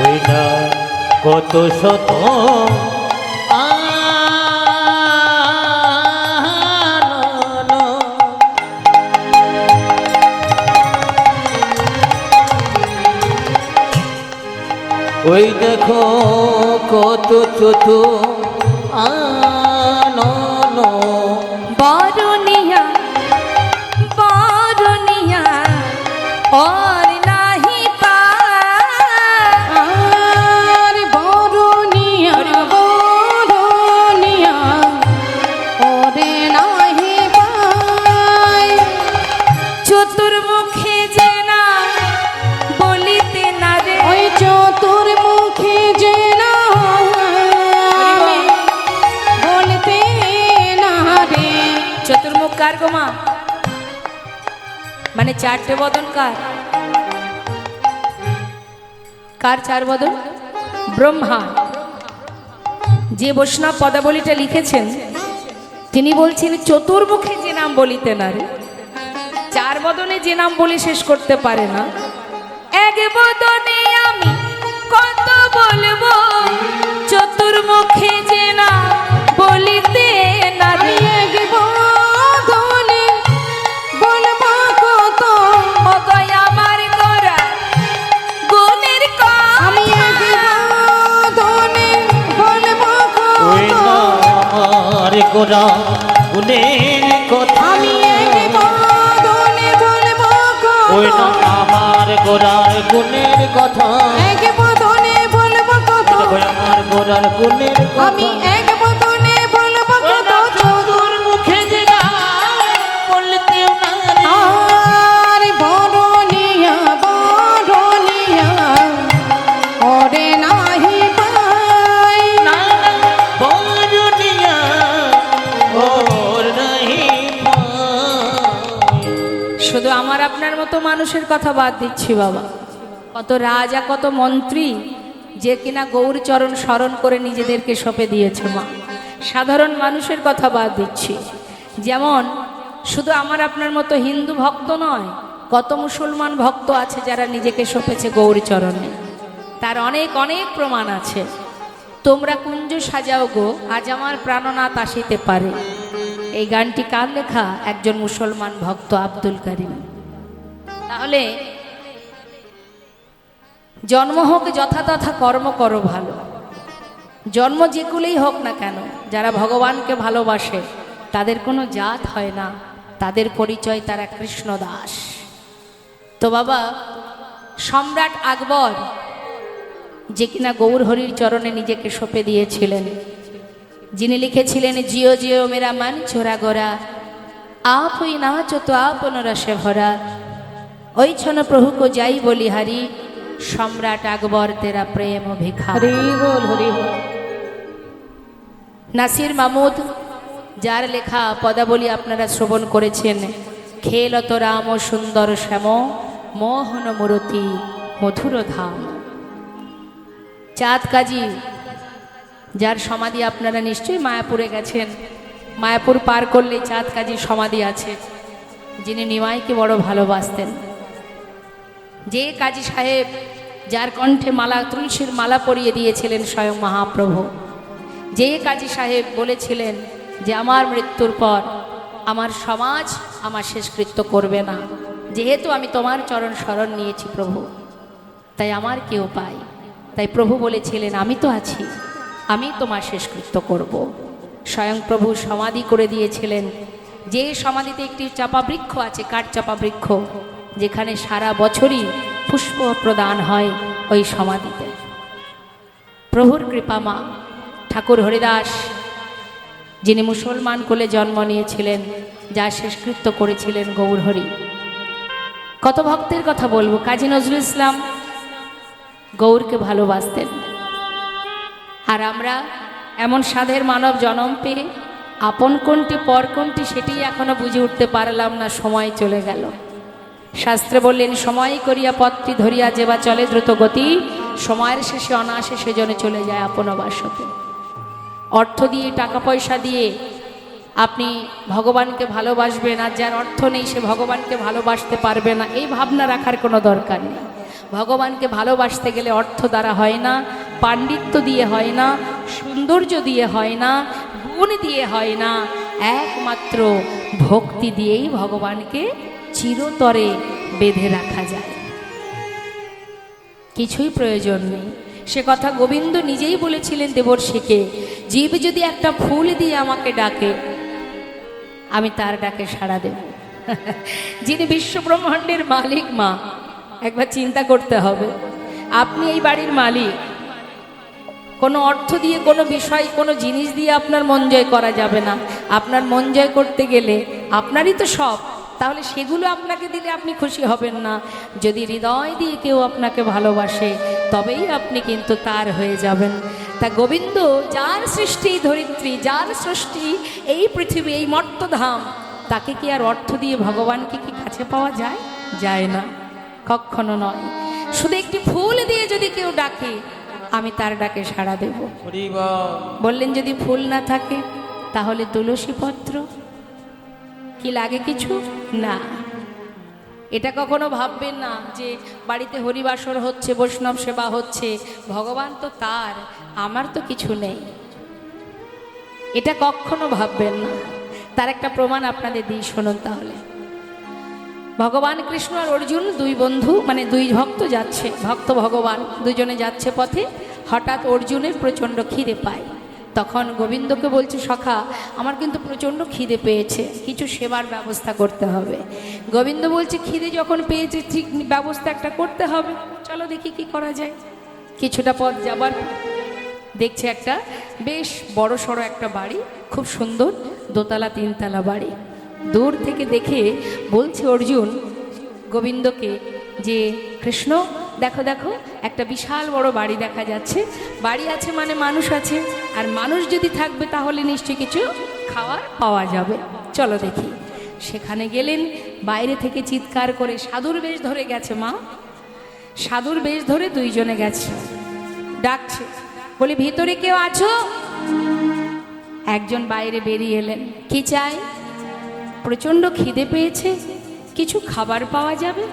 ওই না কত শত আনন। ওই দেখো কত চতু আনন। বরনিয়া বরনিয়া और नाही पा, আর বরনিয়া ওরে নাহি পায়, চতুর্মুখে যে না বলিতে না রে, ওই চতুর্মুখী যে না আমি বলতে না রে। চতুর্মুখ কার গো মা? মানে চারটে বদন কার? কার চার বদন? ব্রহ্মা। যে বৈষ্ণব পদাবলীটা লিখেছেন তিনি বলছেন চতুর্মুখে যে নাম বলিতে না রে, চার বদনে যে নাম বলে শেষ করতে পারে না, এক বদনে আমি কত বলবো, চতুর্মুখে যে না বলিতে না আমি রে। এক বদনে বলবো কত, অগয় আমার গোরা গুণের আমি এক বদনে বলবো ওই কত, না আমার গোরা গুণের কথা। আমি এক বদনে বলবো ওই কত, না আমার গোরার গুণের কথা। এক বদনে বলবো কত, ওই আমার গোরার গুণের আমি কথা। এক বদনে বলবো কত, চতুর্মুখে যে না বলতেও না রে। আর বরনিয়া ওরে নাহি পায়, না না বরনিয়া ওর নাহি পায়। শুধু আমার আপনার মতো মানুষের কথা বাদ দিচ্ছি বাবা, কত রাজা কত মন্ত্রী যে কিনা গৌরচরণ স্মরণ করে নিজেদেরকে সঁপে দিয়েছে মা। সাধারণ মানুষের কথা বাদ দিচ্ছি, যেমন শুধু আমার আপনার মতো হিন্দু ভক্ত নয়, কত মুসলমান ভক্ত আছে যারা নিজেকে সঁপেছে গৌরচরণে, তার অনেক অনেক প্রমাণ আছে। তোমরা কুঞ্জ সাজাও গো, আজ আমার প্রাণনাথ আসিতে পারে, এই গানটি কার লেখা? একজন মুসলমান ভক্ত আব্দুল করিম। তাহলে জন্ম হোক যথাতথা কর্ম করো ভালো। জন্ম যেগুলোই হোক না কেন, যারা ভগবানকে ভালোবাসে তাদের কোনো জাত হয় না, তাদের পরিচয় তারা কৃষ্ণ দাস। তো বাবা, সম্রাট আকবর যে কিনা গৌর হরির চরণে নিজেকে সঁপে দিয়েছিলেন, যিনি লিখেছিলেন জিও জিও মেরা মান ছোড়া গোরা, आप हुई नाचो तो आपन रसे भरा, ওই ছন প্রভু কো যাই বলি হারি, সম্রাট আকবর তেরা প্রেম ভিখারি। হরি বল হরি বল। নাসির মাহমুদ যার লেখা পদাবলী আপনারা শ্রবণ করেছেন, খেলত রাম সুন্দর শ্যাম, মোহন মূরতি মধুর ধাম। চাঁদ কাজী যার সমাধি আপনারা নিশ্চয়ই মায়াপুরে গেছেন, মায়াপুর পার করলে চাঁদ কাজীর সমাধি আছে, যিনি নিমাইকে বড় ভালোবাসতেন। যে কাজী সাহেব যার কণ্ঠে মালা, তুলসীর মালা পরিয়ে দিয়েছিলেন স্বয়ং মহাপ্রভু, যে কাজী সাহেব বলেছিলেন যে আমার মৃত্যুর পর আমার সমাজ আমার শেষকৃত্য করবে না, যেহেতু আমি তোমার চরণ শরণ নিয়েছি প্রভু, তাই আমার কেউ পাই। তাই প্রভু বলেছিলেন আমি তো আছি, আমি তোমার শেষকৃত্য করব। স্বয়ং প্রভু সমাধি করে দিয়েছিলেন, যে সমাধিতে একটি চাপা বৃক্ষ আছে, কাঠ চাপা বৃক্ষ, যেখানে সারা বছরই পুষ্প প্রদান হয় ওই সমাধিতে। প্রভুর কৃপা মা ঠাকুর হরিদাস, যিনি মুসলমান কোলে জন্ম নিয়েছিলেন, যা শেষকৃত্য করেছিলেন গৌর হরি। কত ভক্তের কথা বলবো। কাজী নজরুল ইসলাম গৌরকে ভালোবাসতেন, আর আমরা এমন সাধের মানব জন্ম পেয়ে আপন কোনটি পর কোনটি সেটি এখনো বুঝে উঠতে পারলাম না, সময় চলে গেল। শাস্ত্রে বললেন সময় করিয়া পথটি ধরিয়া যেবা চলে দ্রুত গতি, সময়ের শেষে অনায়াসে সেজনে চলে যায় আপন বাসতে। অর্থ দিয়ে, টাকা পয়সা দিয়ে আপনি ভগবানকে ভালোবাসবেন, আর যার অর্থ নেই সে ভগবানকে ভালোবাসতে পারবে না, এই ভাবনা রাখার কোনো দরকার নেই। ভগবানকে ভালোবাসতে গেলে অর্থ দ্বারা হয় না, পাণ্ডিত্য দিয়ে হয় না, সৌন্দর্য দিয়ে হয় না, গুণ দিয়ে হয় না, একমাত্র ভক্তি দিয়েই ভগবানকে চিরতরে বেঁধে রাখা যায়। কিছুই প্রয়োজন নেই। সে কথা গোবিন্দ নিজেই বলেছিলেন দেবর্ষিকে, জীব যদি একটা ফুল দিয়ে আমাকে ডাকে, আমি তার ডাকে সাড়া দেব। যিনি বিশ্ব ব্রহ্মাণ্ডের মালিক মা, একবার চিন্তা করতে হবে। আপনি এই বাড়ির মালিক, কোনো অর্থ দিয়ে, কোনো বিষয়, কোনো জিনিস দিয়ে আপনার মন জয় করা যাবে না। আপনার মন জয় করতে গেলে আপনারই তো সব, তাহলে সেগুলো আপনাকে দিলে আপনি খুশি হবেন না। যদি হৃদয় দিয়ে কেউ আপনাকে ভালোবাসে, তবেই আপনি কিন্তু তার হয়ে যাবেন। তা গোবিন্দ, যার সৃষ্টি ধরিত্রী, যার সৃষ্টি এই পৃথিবী, এই মর্তধাম, তাকে কি আর অর্থ দিয়ে ভগবানকে কি কাছে পাওয়া যায়? যায় না, কখনো নয়। শুধু একটি ফুল দিয়ে যদি কেউ ডাকে, আমি তার ডাকে সাড়া দেব। বললেন যদি ফুল না থাকে তাহলে তুলসী পত্র কি লাগে? কিছু না। এটা কখনো ভাববেন না যে বাড়িতে হরিবাসর হচ্ছে, বৈষ্ণব সেবা হচ্ছে, ভগবান তো তার, আমার তো কিছু নেই, এটা কখনো ভাববেন না। তার একটা প্রমাণ আপনাদের দিই, শুনুন তাহলে। ভগবান কৃষ্ণ আর অর্জুন দুই বন্ধু, মানে দুই ভক্ত যাচ্ছে, ভক্ত ভগবান দুজনে যাচ্ছে পথে। হঠাৎ অর্জুনের প্রচণ্ড খিদে পায়। তখন গোবিন্দকে বলছে, সখা আমার কিন্তু প্রচণ্ড খিদে পেয়েছে, কিছু সেবার ব্যবস্থা করতে হবে। গোবিন্দ বলছে, খিদে যখন পেয়েছে ঠিক ব্যবস্থা একটা করতে হবে, চলো দেখি কি করা যায়। কিছুটা পথ যাবার দেখছে একটা বেশ বড় সড়ো একটা বাড়ি, খুব সুন্দর, দোতলা তিনতলা বাড়ি। দূর থেকে দেখে বলছে অর্জুন গোবিন্দকে যে, কৃষ্ণ দেখো দেখো, একটা বিশাল বড় বাড়ি দেখা যাচ্ছে। বাড়ি আছে মানে মানুষ আছে, আর মানুষ যদি থাকবে তাহলে নিশ্চয়ই কিছু খাওয়ার পাওয়া যাবে, চলো দেখি। সেখানে গেলেন, বাইরে থেকে চিৎকার করে, সাধুর বেশ ধরে গেছে মা, সাধুর বেশ ধরে দুইজনে গেছে, ডাকছে, বলে ভিতরে কেউ আছো? একজন বাইরে বেরিয়ে এলেন, কি চাই? প্রচণ্ড খিদে পেয়েছে, কিছু খাবার পাওয়া যাবে?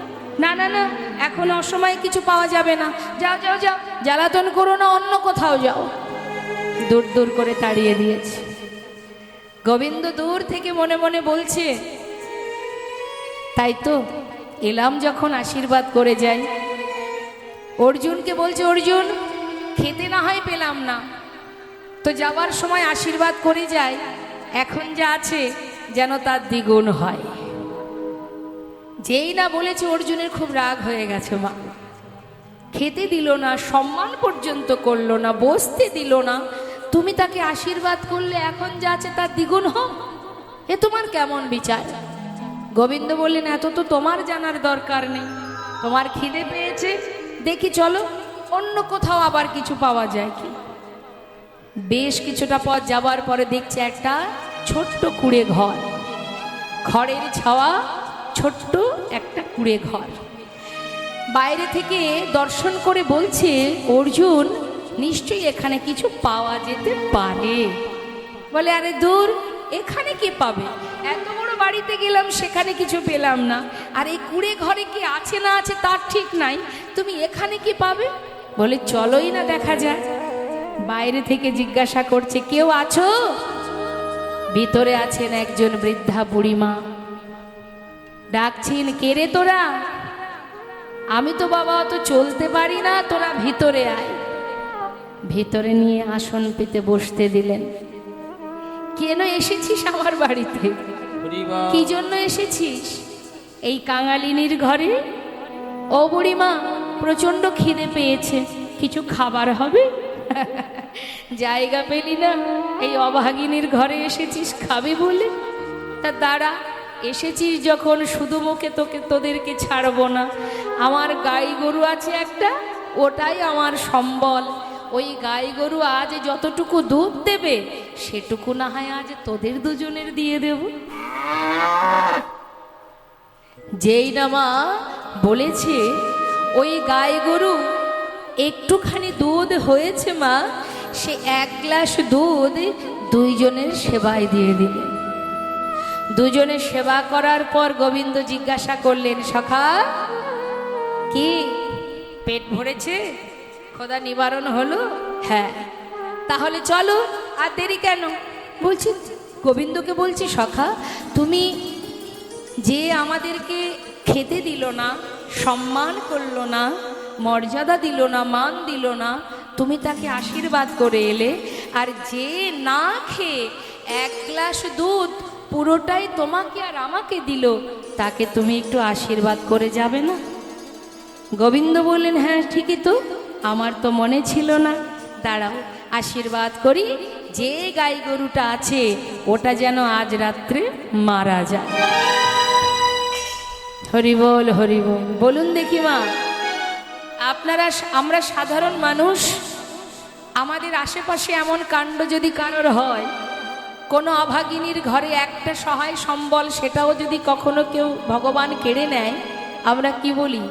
না না না, এখন অসময়ে কিছু পাওয়া যাবে না, যাও যাও যাও, জ্বালাতন করো না, অন্য কোথাও যাও। দূর দূর করে তাড়িয়ে দিয়েছে। গোবিন্দ দূর থেকে মনে মনে বলছে, তাই তো এলাম যখন আশীর্বাদ করে যাই। অর্জুনকে বলছে, অর্জুন খেতে না হয় পেলাম না, তো যাবার সময় আশীর্বাদ করে যায়, এখন যা আছে যেন তার দ্বিগুণ হয়। যেই না বলেছে অর্জুনের খুব রাগ হয়ে গেছে। মা খেতে দিল না, সম্মান পর্যন্ত করলো না, বসতে দিল না, তুমি তাকে আশীর্বাদ করলে এখন যা আছে তার দ্বিগুণ হোক, এ তোমার কেমন বিচার? গোবিন্দ বললেন, এত তো তোমার জানার দরকার নেই, তোমার খিদে পেয়েছে, দেখি চলো অন্য কোথাও আবার কিছু পাওয়া যায় কি। বেশ কিছুটা পথ যাবার পরে দেখছে একটা ছোট্ট কুঁড়ে ঘর, খড়ের ছাওয়া ছোট্ট একটা কুঁড়ে ঘর। বাইরে থেকে দর্শন করে বলছে অর্জুন, নিশ্চয়ই এখানে কিছু পাওয়া যেতে পারে। বলে, আরে দূর, এখানে কি পাবে? এত বড় বাড়িতে গেলাম, সেখানে কিছু পেলাম না, আর এই কুঁড়ে ঘরে কি আছে না আছে তার ঠিক নাই, তুমি এখানে কি পাবে? বলে, চলোই না দেখা যায়। বাইরে থেকে জিজ্ঞাসা করছে, কেউ আছো? ভিতরে আছেন একজন বৃদ্ধা বুড়িমা। ডাকছেন, কে রে তোরা? আমি তো বাবা অত চলতে পারি না, তোরা ভিতরে আয়। ভিতরে নিয়ে আসন পেতে বসতে দিলেন। কেন এসেছিস আমার বাড়িতে? কি জন্য এসেছিস? এই কাঙালিনীর ঘরে? ও বুড়িমা, প্রচন্ড খিদে পেয়েছে, কিছু খাবার হবে? জায়গা পেলি না, এই অভাগিনীর ঘরে এসেছিস খাবে বলে? তা দাঁড়া, এসেছিস যখন শুধু মুখে তোদেরকে ছাড়বো না। আমার গাই গরু আছে একটা, ওটাই আমার সম্বল। ওই গাই গরু আজ যতটুকু দুধ দেবে, সেটুকু না হয় আজ তোদের দুজনের দিয়ে দেব। যেই না মা বলেছে ওই গাই গরু একটুখানি দুধ হয়েছে, মা সে 1 গ্লাস দুধ দুইজনের সেবায় দিয়ে দিলেন। দুজনে সেবা করার পর গোবিন্দ জিজ্ঞাসা করলেন, সখা কি পেট ভরেছে? খোদা নিবারণ হলো? হ্যাঁ, তাহলে চলো, আর দেরি কেন? বলছি, গোবিন্দকে বলছি, সখা তুমি যে আমাদেরকে খেতে দিল না, সম্মান করলো না, মর্যাদা দিল না, মান দিল না, তুমি তাকে আশীর্বাদ করে এলে, আর যে না খেয়ে 1 গ্লাস দুধ পুরোটাই তোমাকে আর আমাকে দিল, তাকে তুমি একটু আশীর্বাদ করে যাবে না? গোবিন্দ বললেন, হ্যাঁ ঠিকই তো, আমার তো মনে ছিল না, দাঁড়াও আশীর্বাদ করি, যে গাই গরুটা আছে ওটা যেন আজ রাত্রে মারা যায়। হরিবল হরিবল। বলুন দেখি মা, আমরা সাধারণ মানুষ, আমাদের আশেপাশে এমন কাণ্ড যদি কারোর হয়, কোনো অভাগিনীর ঘরে একটা সহায় সম্বল, সেটাও যদি কখনো কেউ ভগবান কেড়ে নেয়, আমরা কি বলি?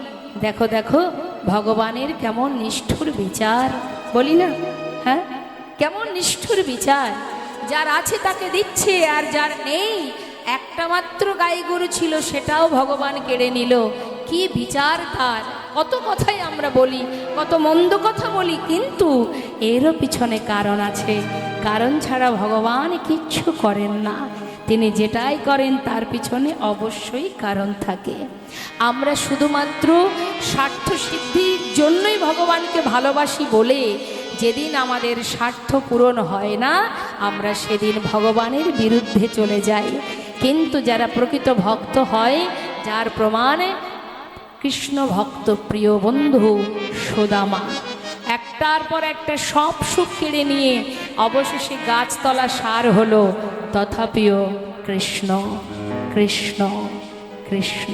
দেখো দেখো ভগবানের কেমন নিষ্ঠুর বিচার, বলি না? হ্যাঁ, কেমন নিষ্ঠুর বিচার। যার আছে তাকে দিচ্ছে, আর যার নেই, একটা মাত্র গাই গরু ছিল সেটাও ভগবান কেড়ে নিল। কি বিচার তার! কত কথাই আমরা বলি, কত মন্দ কথা বলি, কিন্তু এরও পিছনে কারণ আছে। কারণ ছাড়া ভগবান কিচ্ছু করেন না, তিনি যেটাই করেন তার পিছনে অবশ্যই কারণ থাকে। আমরা শুধুমাত্র স্বার্থ সিদ্ধির জন্যই ভগবানকে ভালোবাসি বলে যেদিন আমাদের স্বার্থ পূরণ হয় না, আমরা সেদিন ভগবানের বিরুদ্ধে চলে যাই। কিন্তু যারা প্রকৃত ভক্ত হয়, যার প্রমাণে কৃষ্ণ ভক্ত প্রিয় বন্ধু সুদামা একটার পর একটা সব সুখ কেড়ে নিয়ে অবশেষে গাছতলা সার হলো, তথাপিও কৃষ্ণ কৃষ্ণ কৃষ্ণ।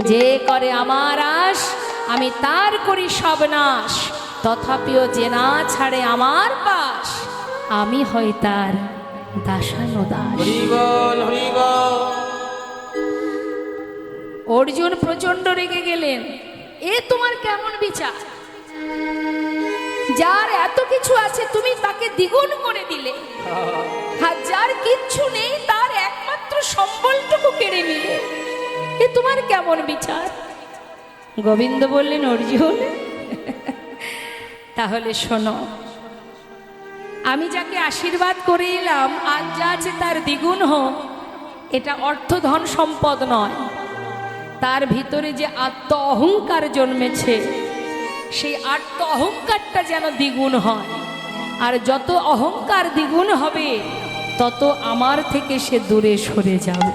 যে করে আমার আশ, আমি তার করি সব নাশ, তথাপিও যে না ছাড়ে আমার পাশ, আমি হই তার দাসানুদাস। অর্জুন প্রচন্ড রেগে গেলেন, এ তোমার কেমন বিচার? যার এত কিছু আছে তুমি তাকে দ্বিগুণ করে দিলে, আর যার কিচ্ছু নেই তার একমাত্র সম্বলটুকু কেড়ে নিলে, এ তোমার কেমন বিচার? গোবিন্দ বললেন, অর্জুন তাহলে শোনো, আমি যাকে আশীর্বাদ করে এলাম আজ যা আছে তার দ্বিগুণ হোক, এটা অর্থ ধন সম্পদ নয়, তার ভিতরে যে আত্ম অহংকার জন্মেছে সেই আত্ম অহংকারটা যেন দ্বিগুণ হয়। আর যত অহংকার দ্বিগুণ হবে তত আমার থেকে সে দূরে সরে যাবে।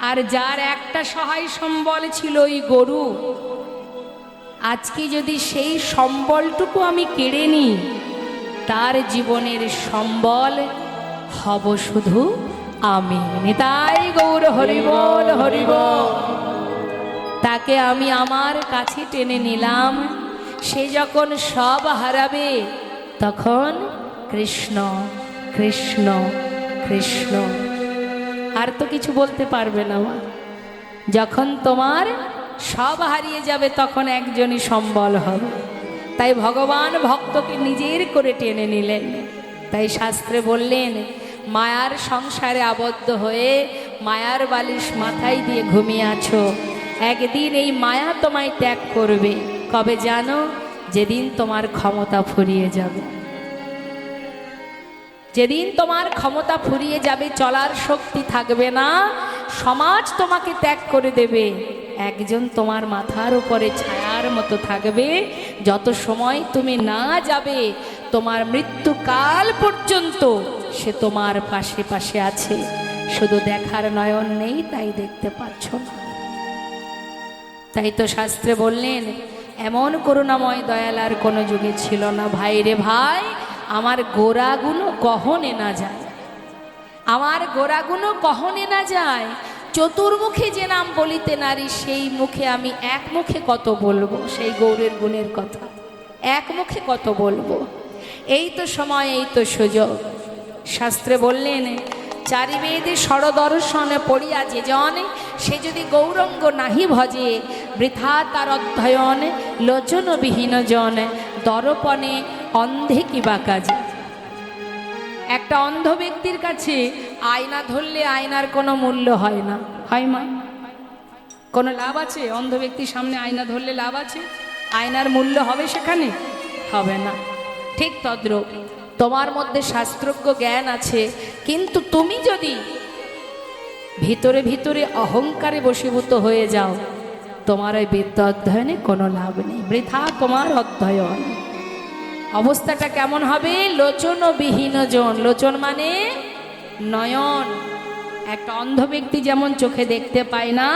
আর যার একটা সহায় সম্বল ছিল ওই গরু, আজকে যদি সেই সম্বলটুকু আমি কেড়ে নিই, তার জীবনের সম্বল হব শুধু আমি। নিতাই গৌর হরিবল হরিবল। তাকে আমি আমার কাছে টেনে নিলাম, সে যখন সব হারাবে তখন কৃষ্ণ কৃষ্ণ কৃষ্ণ, আর তো কিছু বলতে পারবে না মা। যখন তোমার সব হারিয়ে যাবে তখন একজনই সম্বল হবে। তাই ভগবান ভক্তকে নিজের করে টেনে নিলেন। তাই শাস্ত্রে বললেন, মায়ার সংসারে আবদ্ধ হয়ে মায়ার বালিশ মাথায় দিয়ে ঘুমিয়ে আছো, একদিন এই মায়া তোমায় ত্যাগ করবে। কবে জানো? যেদিন তোমার ক্ষমতা ফুরিয়ে যাবে। যেদিন তোমার ক্ষমতা ফুরিয়ে যাবে, চলার শক্তি থাকবে না, সমাজ তোমাকে ত্যাগ করে দেবে, একজন তোমার মাথার উপরে ছায়ার মতো থাকবে। যত সময় তুমি না যাবে, তোমার মৃত্যুকাল পর্যন্ত সে তোমার পাশে পাশে আছে, শুধু দেখার নয়ন নেই, তাই দেখতে পাচ্ছ না। তাই তো শাস্ত্রে বললেন, এমন করুণাময় দয়াল আর কোনো যুগে ছিল না। ভাই রে ভাই, আমার গোড়াগুলো কহনে না যায়, আমার গোড়াগুলো কহনে না যায়। চতুর্মুখে যে নাম বলিতে নারী, সেই মুখে আমি এক মুখে কত বলবো সেই গৌরের গুণের কথা, এক মুখে কত বলবো। এই তো সময়, এই তো সুযোগ। শাস্ত্রে বললেন, চারিবেদে ষড়দর্শনে পড়িয়া যে জন, সে যদি গৌরঙ্গ নাহি ভজে, বৃথা তার অধ্যয়ন, লোচনবিহীন জন, দর্পণে অন্ধে কিবা কাজে। একটা অন্ধ ব্যক্তির কাছে আয়না ধরলে আয়নার কোনো মূল্য হয় না, হয় মা? কোনো লাভ আছে? অন্ধ ব্যক্তির সামনে আয়না ধরলে লাভ আছে? আয়নার মূল্য হবে সেখানে? হবে না। ঠিক তদ্রূপ তোমার মধ্যে শাস্ত্রজ্ঞ জ্ঞান আছে, কিন্তু তুমি যদি ভিতরে ভিতরে অহংকারে বশীভূত হয়ে যাও, তোমার ওই বিদ্যা অধ্যয়নে কোনো লাভ নেই, বৃথা তোমার অধ্যয়ন। অবস্থাটা কেমন হবে? লোচনবিহীন জন। লোচন মানে নয়ন। একটা অন্ধ ব্যক্তি যেমন চোখে দেখতে পায় না,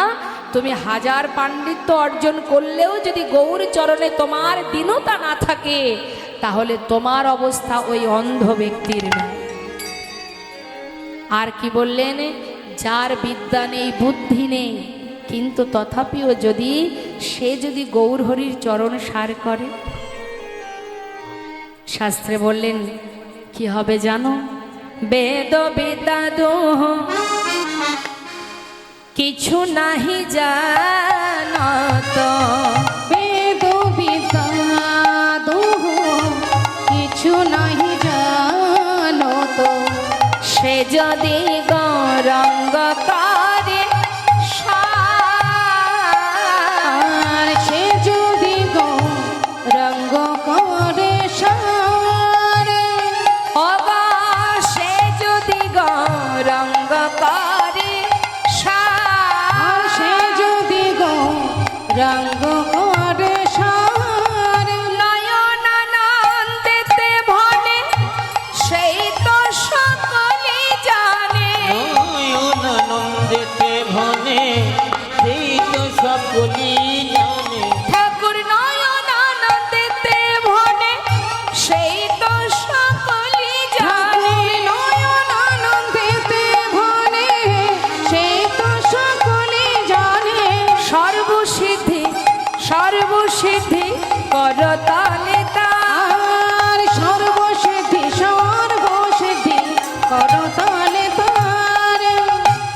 তুমি হাজার পাণ্ডিত্য অর্জন করলেও যদি গৌর চরণে তোমার দীনতা না থাকে, তাহলে তোমার অবস্থা ওই অন্ধ ব্যক্তির নয়। আর কি বললেন? যার বিদ্যা নেই, বুদ্ধি নেই, কিন্তু তথাপিও যদি সে যদি গৌর হরির চরণ সার করে, শাস্ত্রে বললেন কি হবে জানো? বেদ বিদ্যা দোহ কিছু নাহি জানত, বেদ বিদ্যা দোহ কিছু নাহি জানত, সে যদি গৌরঙ্গ করে আর সে যদি গৌরঙ্গ করে সার, সে যদি গৌরঙ্গ করে আর সে যদি গৌরঙ্গ করে সার, নয়নানন্দেতে ভনে সেই তো সকলে জানে। নয়নানন্দেতে ভনে সেই তো সকলি জানে। ঠাকুর নয়নানন্দেতে ভনে সেই তো সকলে জানে। নয়ন আনন্দেতে ভনে সেই তো সকলে জানে, সর্বসিদ্ধি সর্বসিদ্ধি করতালে তার, আর সর্বসিদ্ধি সর্বসিদ্ধি করতালে তার,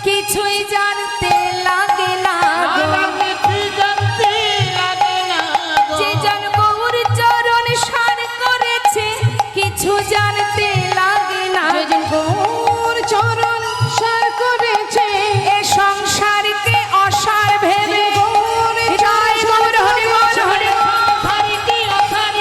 কিছুই জানতে লাগে না গো। জানতে লাগে না গো। যে জন গৌর চরণ সার করেছে, কিছু জানতে লাগে না। যেজন গৌর চরণ সার করেছে, এ সংসারকে অসার ভেবে গৌর জয় গৌর হরি বল হরি বল। ভারতী অসার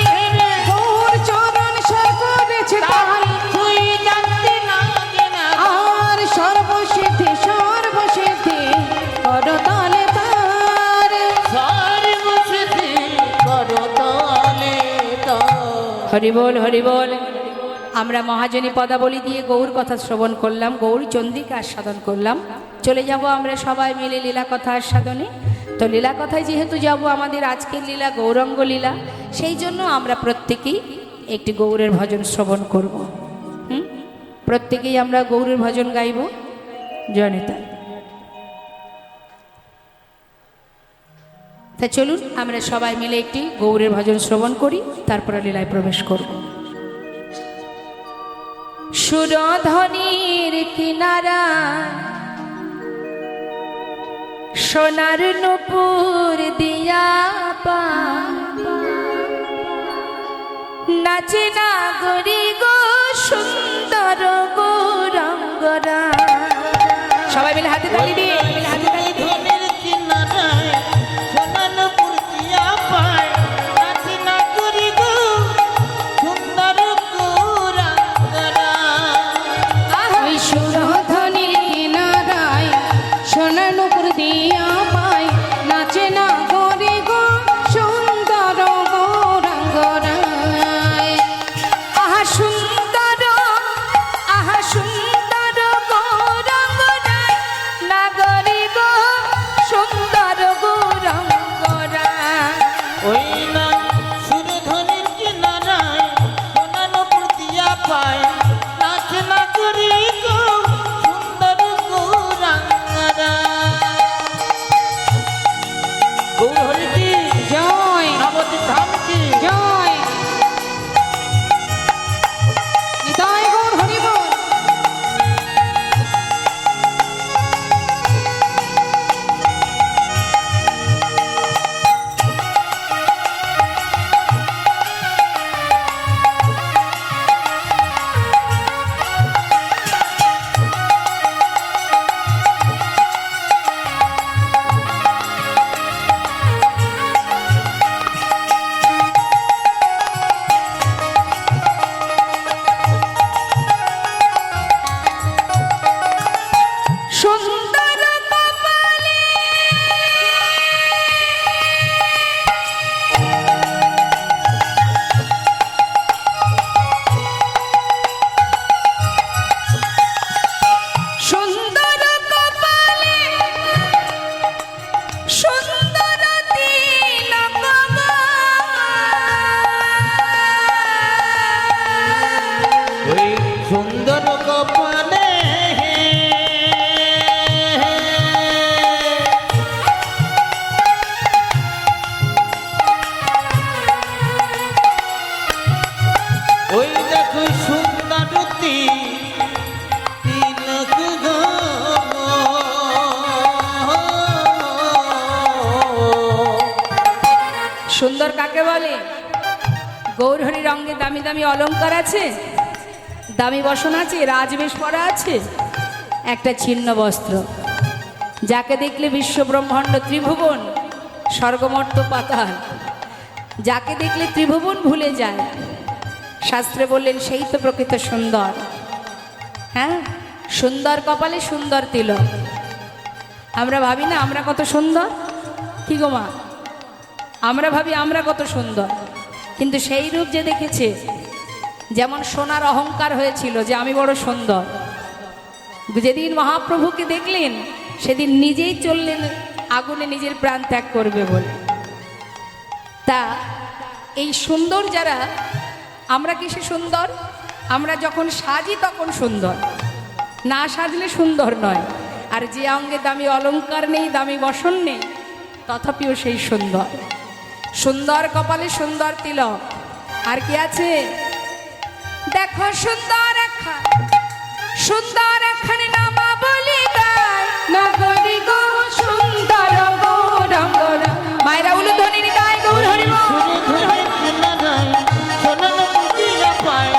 হরিবোল হরিবোল। আমরা মহাজনী পদাবলী দিয়ে গৌর কথা শ্রবণ করলাম, গৌর চন্দ্রিকা আস্বাদন করলাম। চলে যাব আমরা সবাই মিলে লীলা কথা আস্বাদনে। তো লীলা কথায় যেহেতু যাব, আমাদের আজকের লীলা গৌরাঙ্গ লীলা, সেই জন্য আমরা প্রত্যেকেই একটি গৌরের ভজন শ্রবণ করব। প্রত্যেকেই আমরা গৌরের ভজন গাইব। জয়নিতা। তা চলুন আমরা সবাই মিলে একটি গৌরের ভজন শ্রবণ করি, তারপরে লীলায় প্রবেশ করব। সুরধ্বনির কিনারা সোনার নূপুর দিয়া পা নাচে নাগরি গো সুন্দর গৌরাঙ্গরা। সবাই মিলে হাতে তালি দিয়ে, হাতে তালি দিয়ে। ওই সুরধ্বনির কিনারায় সোনার নূপুর দিয়া পায়, নাচে না গরি গো সুন্দর গৌরাঙ্গরায়। আহা সুন্দর, আহা সুন্দর গৌরাঙ্গরায়, নাগরি গো সুন্দর গৌরাঙ্গরায়। ওই না সুরধ্বনির কিনারায় সোনা নূপুর দিয়া পায়, নাচ না করি গো সুন্দর গৌরাঙ্গরা। গৌর হরি কি জয় নবদ্বীপ ধাম কি জয়, নিতাই গৌর হরি বল। সুন্দর কপালে সুন্দর কপালে সুন্দর তিলক গো। ওই সুন্দর কপালে ওই দেখো সুন্দরতি তিলক গো। সুন্দর কাকে বলে? গৌরহরি রঙে দামি দামি অলংকার আছে, দামি বসন আছে, রাজবেশ পরা আছে, একটা ছিন্ন বস্ত্র, যাকে দেখলে বিশ্ব ব্রহ্মাণ্ড ত্রিভুবন স্বর্গমর্ত পাতাল, যাকে দেখলে ত্রিভুবন ভুলে যায়। শাস্ত্রে বললেন সেই তো প্রকৃত সুন্দর। হ্যাঁ, সুন্দর কপালে সুন্দর তিলক। আমরা ভাবি না আমরা কত সুন্দর? কি গো মা, আমরা ভাবি আমরা কত সুন্দর, কিন্তু সেই রূপ যে দেখেছে, যেমন সোনার অহংকার হয়েছিল যে আমি বড় সুন্দর, যেদিন মহাপ্রভুকে দেখলেন সেদিন নিজেই চললেন আগুনে নিজের প্রাণ ত্যাগ করবে বলে। তা এই সুন্দর যারা, আমরা কিসে সুন্দর? আমরা যখন সাজি তখন সুন্দর, না সাজলে সুন্দর নয়। আর যে অঙ্গে দামি অলংকার নেই, দামি বসন নেই, তথাপিও সেই সুন্দর। সুন্দর কপালে সুন্দর তিলক। আর কি আছে? দেখো সুন্দর একখান, সুন্দর একখান নামা বলি গায়, নগরী গো সুন্দর গৌরাঙ্গরা। মায়েরা উলুধ্বনির গায় গৌর হরি বল। সুরধ্বনির কিনারায় সোনা নূপুর দিয়া পায়,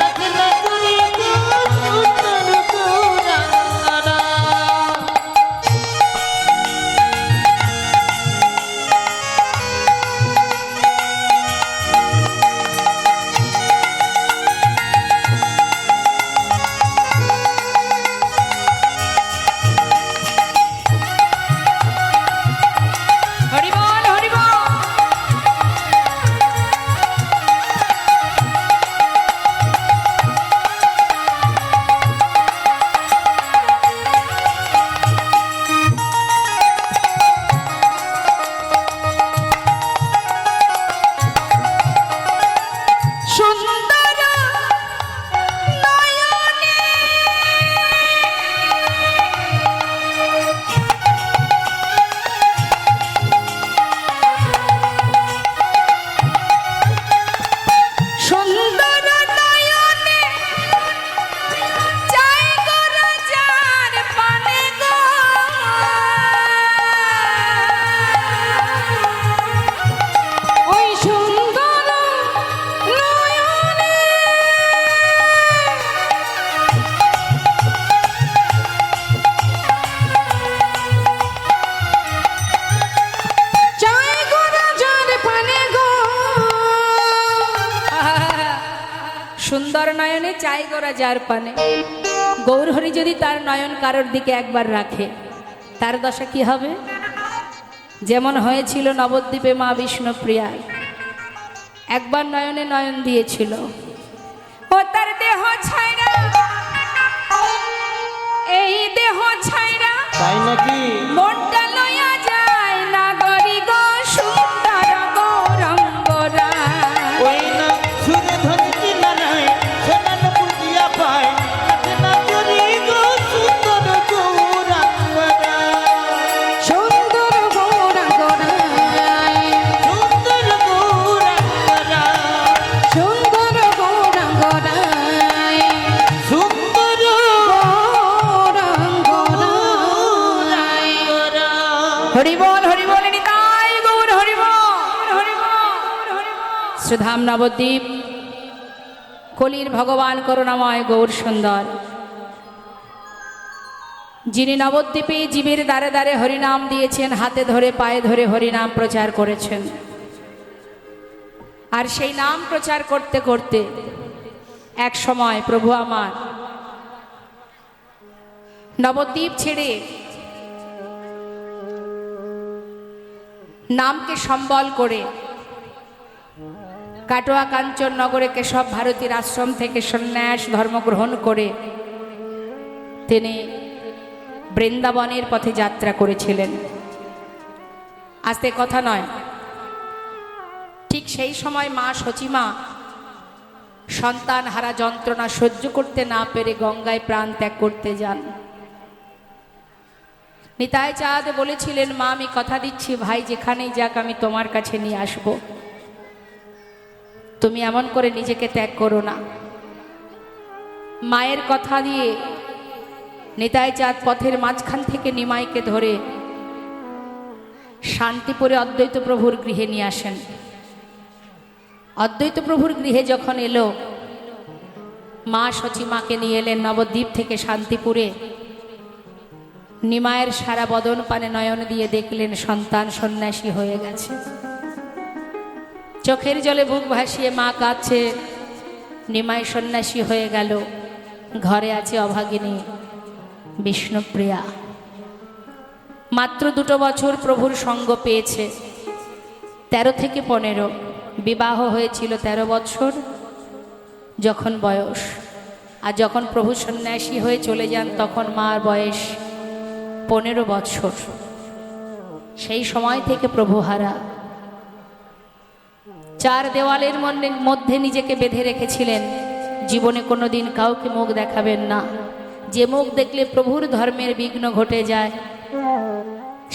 নাচ না করি গো সুন্দর গৌরাঙ্গরা। চাই গোরা যার পানে। গৌরহরি যদি তার নয়ন কারোর দিকে একবার রাখে, তার দশা কি হবে? যেমন হয়েছিল নবদ্বীপে মা বিষ্ণুপ্রিয়া, একবার নয়নে নয়ন দিয়েছিল, ও তার দেহ ছাইরা, এই দেহ ছাইরা তাই নাকি? মনটা লইয়া যায় না গরি গো সুন্দর গৌরঙ্গরা। ওই না সুরে ধরছি নারায় সেনান পুজিয়া পায় না করি গো সুন্দর গৌরাঙ্গরা। সুন্দর গৌরাঙ্গরায়, সুন্দর গৌরাঙ্গরা, সুন্দর গৌরাঙ্গরায়, সুন্দর গৌরাঙ্গরায়। হরি বল নিতাই গৌর হরি বল, হরি বল। শ্রীধাম নবদ্বীপ, কলির ভগবান করুণাময় গৌর সুন্দর, যিনি নবদ্বীপে জীবের দ্বারে দ্বারে হরিনাম দিয়েছেন, হাতে ধরে পায়ে ধরে হরিনাম প্রচার করেছেন। আর সেই নাম প্রচার করতে করতে এক সময় প্রভু আমার নবদ্বীপ ছেড়ে নামকে সম্বল করে কাটোয়া কাঞ্চন নগরে কেশব ভারতীর আশ্রম থেকে সন্ন্যাস ধর্ম গ্রহণ করে তিনি বৃন্দাবনের পথে যাত্রা করেছিলেন। আস্তে কথা নয়, ঠিক সেই সময় মা সচিমা সন্তান হারা যন্ত্রণা সহ্য করতে না পেরে গঙ্গায় প্রাণ ত্যাগ করতে যান। নিতাই চাঁদ বলেছিলেন, মা আমি কথা দিচ্ছি ভাই যেখানেই যাক আমি তোমার কাছে নিয়ে আসব, তুমি এমন করে নিজেকে ত্যাগ করো না। মায়ের কথা দিয়ে নিতাই চাঁদ পথের মাঝখান থেকে নিমাইকে ধরে শান্তিপুরে অদ্বৈত প্রভুর গৃহে নিয়ে আসেন। অদ্বৈত প্রভুর গৃহে যখন এলো, মা সচিমাকে নিয়ে এলেন নবদ্বীপ থেকে শান্তিপুরে। নিমায়ের সারা বদন পানে নয়ন দিয়ে দেখলেন সন্তান সন্ন্যাসী হয়ে গেছে। চোখের জলে বুক ভাসিয়ে মা কাঁদছে, নিমাই সন্ন্যাসী হয়ে গেল, ঘরে আছে অভাগিনী বিষ্ণুপ্রিয়া। মাত্র 2 বছর প্রভুর সঙ্গ পেয়েছে, 13 থেকে 15, বিবাহ হয়েছিল 13 বছর যখন বয়স। আর যখন প্রভু সন্ন্যাসী হয়ে চলে যান তখন মার বয়স 15 বছর। সেই সময় থেকে প্রভু হারা 4 দেওয়ালের মধ্যে নিজেকে বেঁধে রেখেছিলেন, জীবনে কোনোদিন কাউকে মুখ দেখাবেন না। যে মুখ দেখলে প্রভুর ধর্মের বিঘ্ন ঘটে যায়,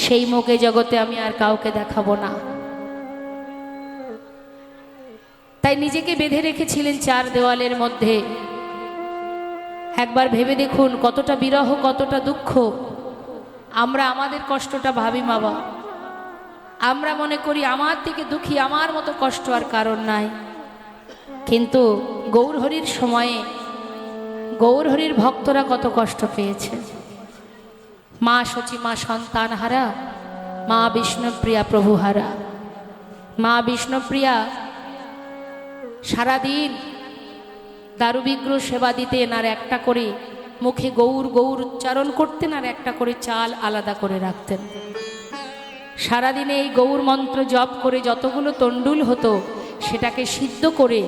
সেই মুখে জগতে আমি আর কাউকে দেখাবো না। তাই নিজেকে বেঁধে রেখেছিলেন 4 দেওয়ালের মধ্যে। একবার ভেবে দেখুন কতটা বিরহ, কতটা দুঃখ। আমরা আমাদের কষ্টটা ভাবি বাবা, আমরা মনে করি আমার থেকে দুঃখী, আমার মতো কষ্ট আর কারণ নাই। কিন্তু গৌরহরির সময়ে গৌরহরির ভক্তরা কত কষ্ট পেয়েছে। মা সচিমা সন্তান হারা, মা বিষ্ণুপ্রিয়া প্রভু হারা। মা বিষ্ণুপ্রিয়া সারাদিন দারুবিগ্রহ সেবা দিতেন, আর একটা করে মুখে গৌর গৌর উচ্চারণ করতেন, আর একটা করে চাল আলাদা করে রাখতেন। সারাদিনে এই গৌর মন্ত্র জপ করে যতগুলো তণ্ডুল হতো সেটাকে সিদ্ধ করে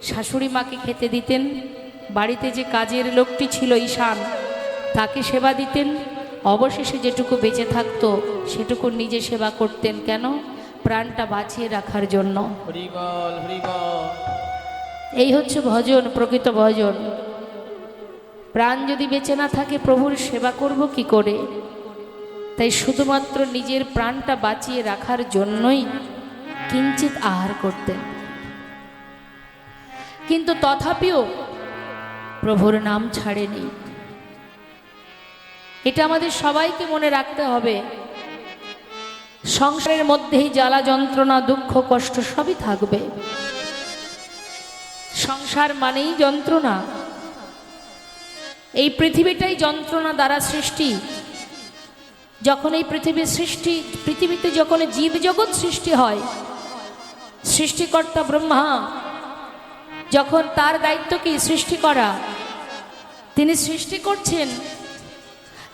শাশুড়ি মাকে খেতে দিতেন। বাড়িতে যে কাজের লোকটি ছিল ঈশান, তাকে সেবা দিতেন। অবশেষে যেটুকু বেঁচে থাকতো সেটুকু নিজে সেবা করতেন। কেন? প্রাণটা বাঁচিয়ে রাখার জন্য। হরি বল, হরি বল। এই হচ্ছে ভজন, প্রকৃত ভজন। প্রাণ যদি বেঁচে না থাকে প্রভুর সেবা করব কি করে? তাই শুধুমাত্র নিজের প্রাণটা বাঁচিয়ে রাখার জন্যই কিঞ্চিত আহার করতেন। কিন্তু তথাপিও প্রভুর নাম ছাড়েনি। এটা আমাদের সবাইকে মনে রাখতে হবে। সংসারের মধ্যেই জ্বালা যন্ত্রণা দুঃখ কষ্ট সবই থাকবে। সংসার মানেই যন্ত্রণা। এই পৃথিবীটাই যন্ত্রণা দ্বারা সৃষ্টি। যখন এই পৃথিবীতে যখন জীব জগৎ সৃষ্টি হয়, সৃষ্টিকর্তা ব্রহ্মা যখন তার দায়িত্ব কি সৃষ্টি করা, তিনি সৃষ্টি করছেন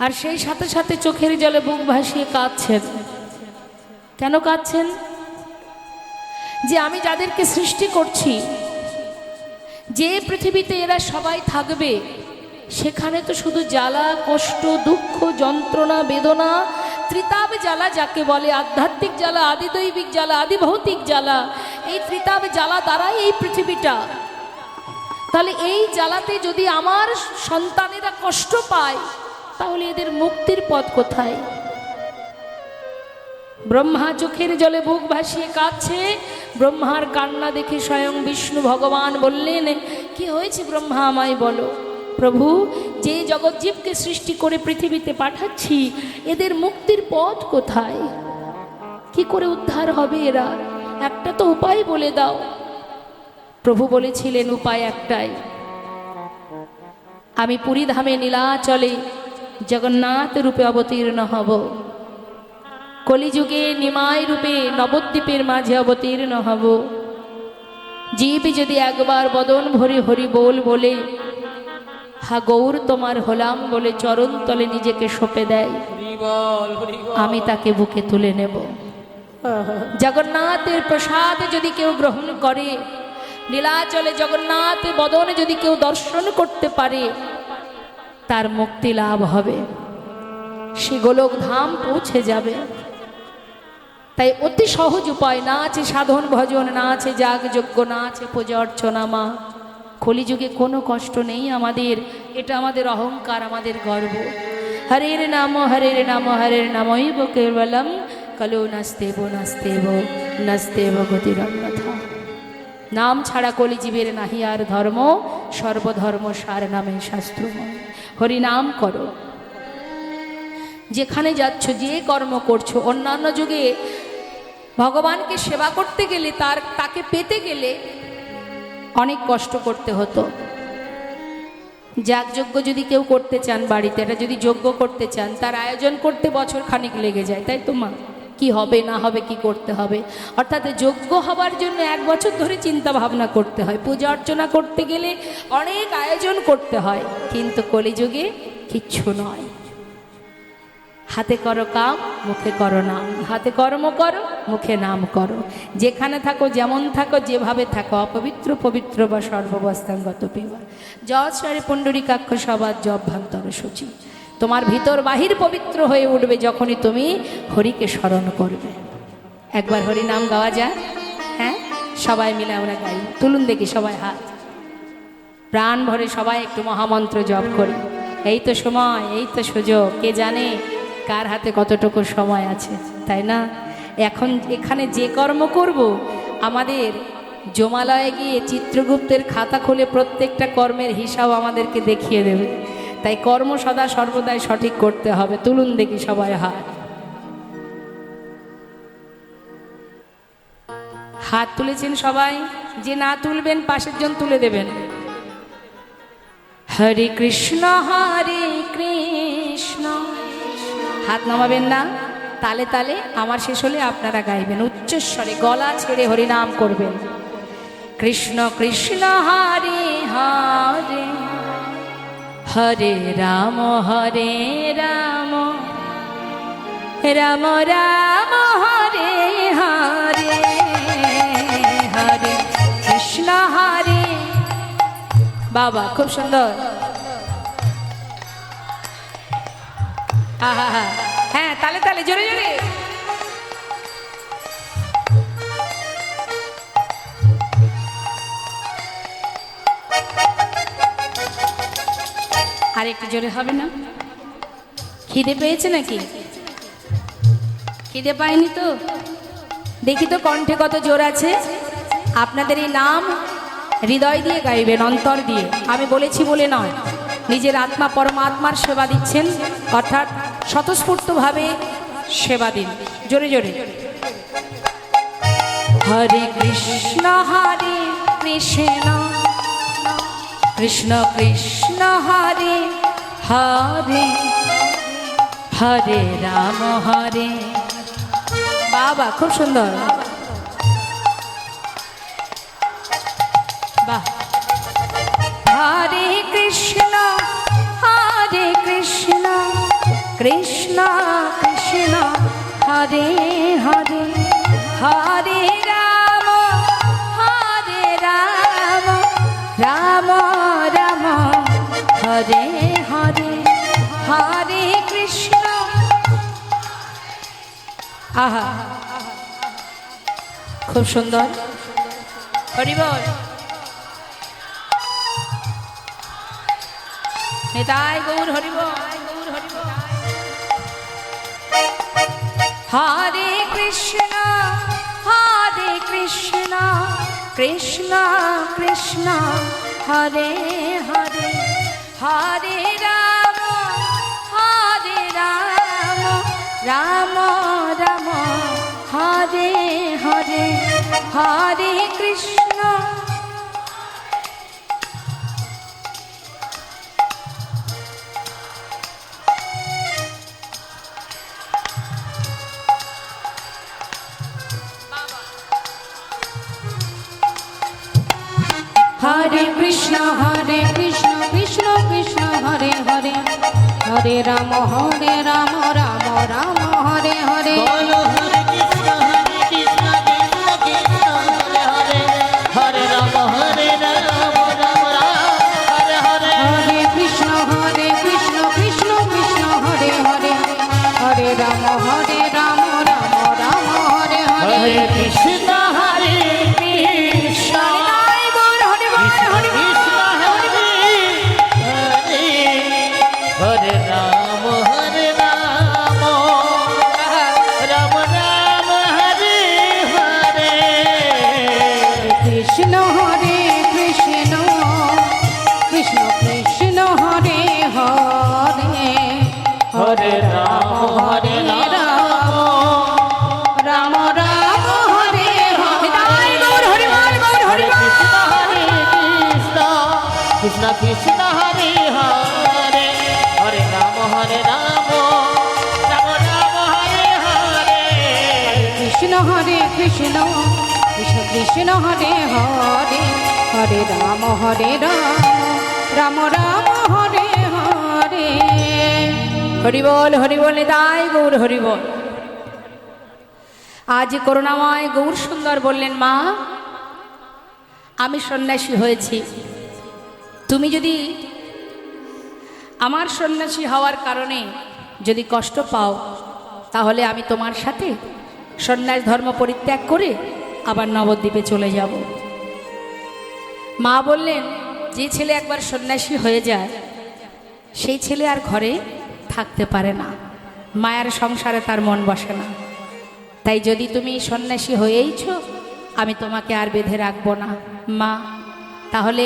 আর সেই সাথে সাথে চোখের জলে বুক ভাসিয়ে কাঁদছেন। কেন কাঁদছেন? যে আমি যাদেরকে সৃষ্টি করছি, যে পৃথিবীতে এরা সবাই থাকবে, সেখানে তো শুধু জ্বালা, কষ্ট, দুঃখ, যন্ত্রণা, বেদনা, ত্রিতাব জ্বালা যাকে বলে, আধ্যাত্মিক জ্বালা, আদিদৈবিক জ্বালা, আদিভৌতিক জ্বালা, এই ত্রিতাব জ্বালা দ্বারাই এই পৃথিবীটা। তাহলে এই জ্বালাতে যদি আমার সন্তানেরা কষ্ট পায়, তাহলে এদের মুক্তির পথ কোথায়? ব্রহ্মা চোখের জলে বুক ভাসিয়ে কাঁদছে। ব্রহ্মার কান্না দেখে স্বয়ং বিষ্ণু ভগবান বললেন, কি হয়েছে ব্রহ্মা, আমায় বলো। প্রভু, যে জগৎজীবকে সৃষ্টি করে পৃথিবীতে পাঠাচ্ছি, এদের মুক্তির পথ কোথায়? কি করে উদ্ধার হবে এরা? একটা তো উপায় বলে দাও। প্রভু বলেছিলেন, উপায় একটাই, আমি পুরী ধামে নীলাচলে জগন্নাথ রূপে অবতীর্ণ হব, কলিযুগে নিমাই রূপে নবদ্বীপের মাঝে অবতীর্ণ হব। জীব যদি একবার বদন ভরে হরি বল বলে, হা গৌর তোমার হলাম বলে চরণ তলে নিজেকে সঁপে দেয়, আমি তাকে বুকে তুলে নেব। জগন্নাথের প্রসাদ যদি কেউ গ্রহণ করে, নীলাচলে জগন্নাথ বদনে যদি কেউ দর্শন করতে পারে, তার মুক্তি লাভ হবে, সে গোলক ধাম পৌঁছে যাবে। তাই অতি সহজ উপায়, না আছে সাধন ভজন, না আছে যাগযজ্ঞ, না আছে পূজা অর্চনা। মা, কলিযুগে কোনো কষ্ট নেই আমাদের, এটা আমাদের অহংকার, আমাদের গর্ব। হরের নাম হরের নাম হরের নামৈব কেবলম কলো নাস্তেব নাস্তেব নাস্তেব গতিরন্যথা। নাম ছাড়া কলিজীবের নাহি আর ধর্ম, সর্বধর্ম সার নামে শাস্ত্রময়। হরি নাম করো, যেখানে যাচ্ছ, যে কর্ম করছো। অন্যান্য যুগে ভগবানকে সেবা করতে গেলে, তাকে পেতে গেলে অনেক কষ্ট করতে হতো। যাগযজ্ঞ যদি কেউ করতে চান বাড়িতে, এটা যদি যজ্ঞ করতে চান, তার আয়োজন করতে বছর খানিক লেগে যায়, তাই তো মা? কি হবে না হবে, কি করতে হবে, অর্থাৎ যোগ্য হবার জন্য 1 বছর ধরে চিন্তা ভাবনা করতে হয়। পূজা অর্চনা করতে গেলে অনেক আয়োজন করতে হয়, কিন্তু কলিযুগে কিচ্ছু নয়। হাতে করো কাম, মুখে করো নাম। হাতে কর্ম করো, মুখে নাম করো। যেখানে থাকো, যেমন থাকো, যেভাবে থাকো, অপবিত্র পবিত্র বা সর্ববস্থাঙ্গত পিবা যৎ সারে পুণ্ডরীকাক্ষ সবাদ জভ্যন্তর সূচি। তোমার ভিতর বাহির পবিত্র হয়ে উঠবে যখনই তুমি হরিকে স্মরণ করবে। একবার হরি নাম গাওয়া যায়? হ্যাঁ, সবাই মিলে আমরা গাই। তুলুন দেখি সবাই হাত, প্রাণ ভরে সবাই একটু মহামন্ত্র জপ করি। এই তো সময়, এই তো সুযোগ। কে জানে কার হাতে কতটুকু সময় আছে, তাই না? এখন এখানে যে কর্ম করব, আমাদের জমালয়ে গিয়ে চিত্রগুপ্তের খাতা খুলে প্রত্যেকটা কর্মের হিসাব আমাদেরকে দেখিয়ে দেবে। তাই কর্ম সদা সর্বদাই সঠিক করতে হবে। তুলুন দেখি সবাই হাত। হাত তুলেছেন সবাই? যে না তুলবেন, পাশের জন তুলে দেবেন। হরে কৃষ্ণ হরে কৃষ্ণ। হাত নামাবেন না, তালে তালে আমার শেষ হলে আপনারা গাইবেন উচ্চস্বরে, গলা ছেড়ে হরিনাম করবেন। কৃষ্ণ কৃষ্ণ হরে হরে, হরে রাম রাম রাম হরে হরে, হরে কৃষ্ণ হরে। বাবা, খুব সুন্দর। হ্যাঁ, তালে তালে, জোরে জোরে। আর একটু জোরে হবে না? খিদে পেয়েছে নাকি? খিদে পায়নি তো? দেখি তো কণ্ঠে কত জোর আছে। আপনাদের এই নাম হৃদয় দিয়ে গাইবেন, অন্তর দিয়ে। আমি বলেছি বলে নয়, নিজের আত্মা পরমাত্মার সেবা দিচ্ছেন, অর্থাৎ স্বতঃস্ফূর্তভাবে সেবা দিন। জোরে জোরে। হরে কৃষ্ণ কৃষ্ণ কৃষ্ণ কৃষ্ণ হরে হরে, হরে রাম হরে। বাবা, খুব সুন্দর। বাহ। হরে কৃষ্ণ কৃষ্ণ কৃষ্ণ হরে হরে হরে রাম রাম রাম হরে হরে হরে কৃষ্ণ। আহা, খুব সুন্দর। হরি বল। নিতাই গৌর হরি বল। হরে কৃষ্ণ কৃষ্ণ কৃষ্ণ হরে হরে হরে রাম রাম রাম হরে হরে হরে কৃষ্ণ। হরে কৃষ্ণ কৃষ্ণ কৃষ্ণ হরে হরে হরে রাম রাম রাম হরে হরে বলো হরে কৃষ্ণ কৃষ্ণ কৃষ্ণ হরে হরে হরে রাম রাম রাম হরে হরে হরে কৃষ্ণ কৃষ্ণ কৃষ্ণ হরে হরে হরে রাম রাম রাম হরে হরে হরে কৃষ্ণ কৃষ্ণ হরে রাম রাম রাম হরে হরে কৃষ্ণ কৃষ্ণ কৃষ্ণ কৃষ্ণ হরে হরে হরে রাম রাম রাম হরে হরে হরে কৃষ্ণ কৃষ্ণ কৃষ্ণ হরে হরে হরে রাম রাম রাম হরে হরে কৃষ্ণ কৃষ্ণ কৃষ্ণ কৃষ্ণ হরে হরে হরে রাম রাম রাম হরে হরে। হরি বল নিতাই গৌর হরি বল। আজ করুণাময় গৌর সুন্দর বললেন, মা আমি সন্ন্যাসী হয়েছি, তুমি যদি আমার সন্ন্যাসী হওয়ার কারণে যদি কষ্ট পাও তাহলে আমি তোমার সাথে সন্ন্যাস ধর্ম পরিত্যাগ করে আবার নবদ্বীপে চলে যাব। মা বললেন, যে ছেলে একবার সন্ন্যাসী হয়ে যায় সেই ছেলে আর ঘরে থাকতে পারে না, মায়ার সংসারে তার মন বসে না। তাই যদি তুমি সন্ন্যাসী হয়েইছ আমি তোমাকে আর বেঁধে রাখবো না মা, তাহলে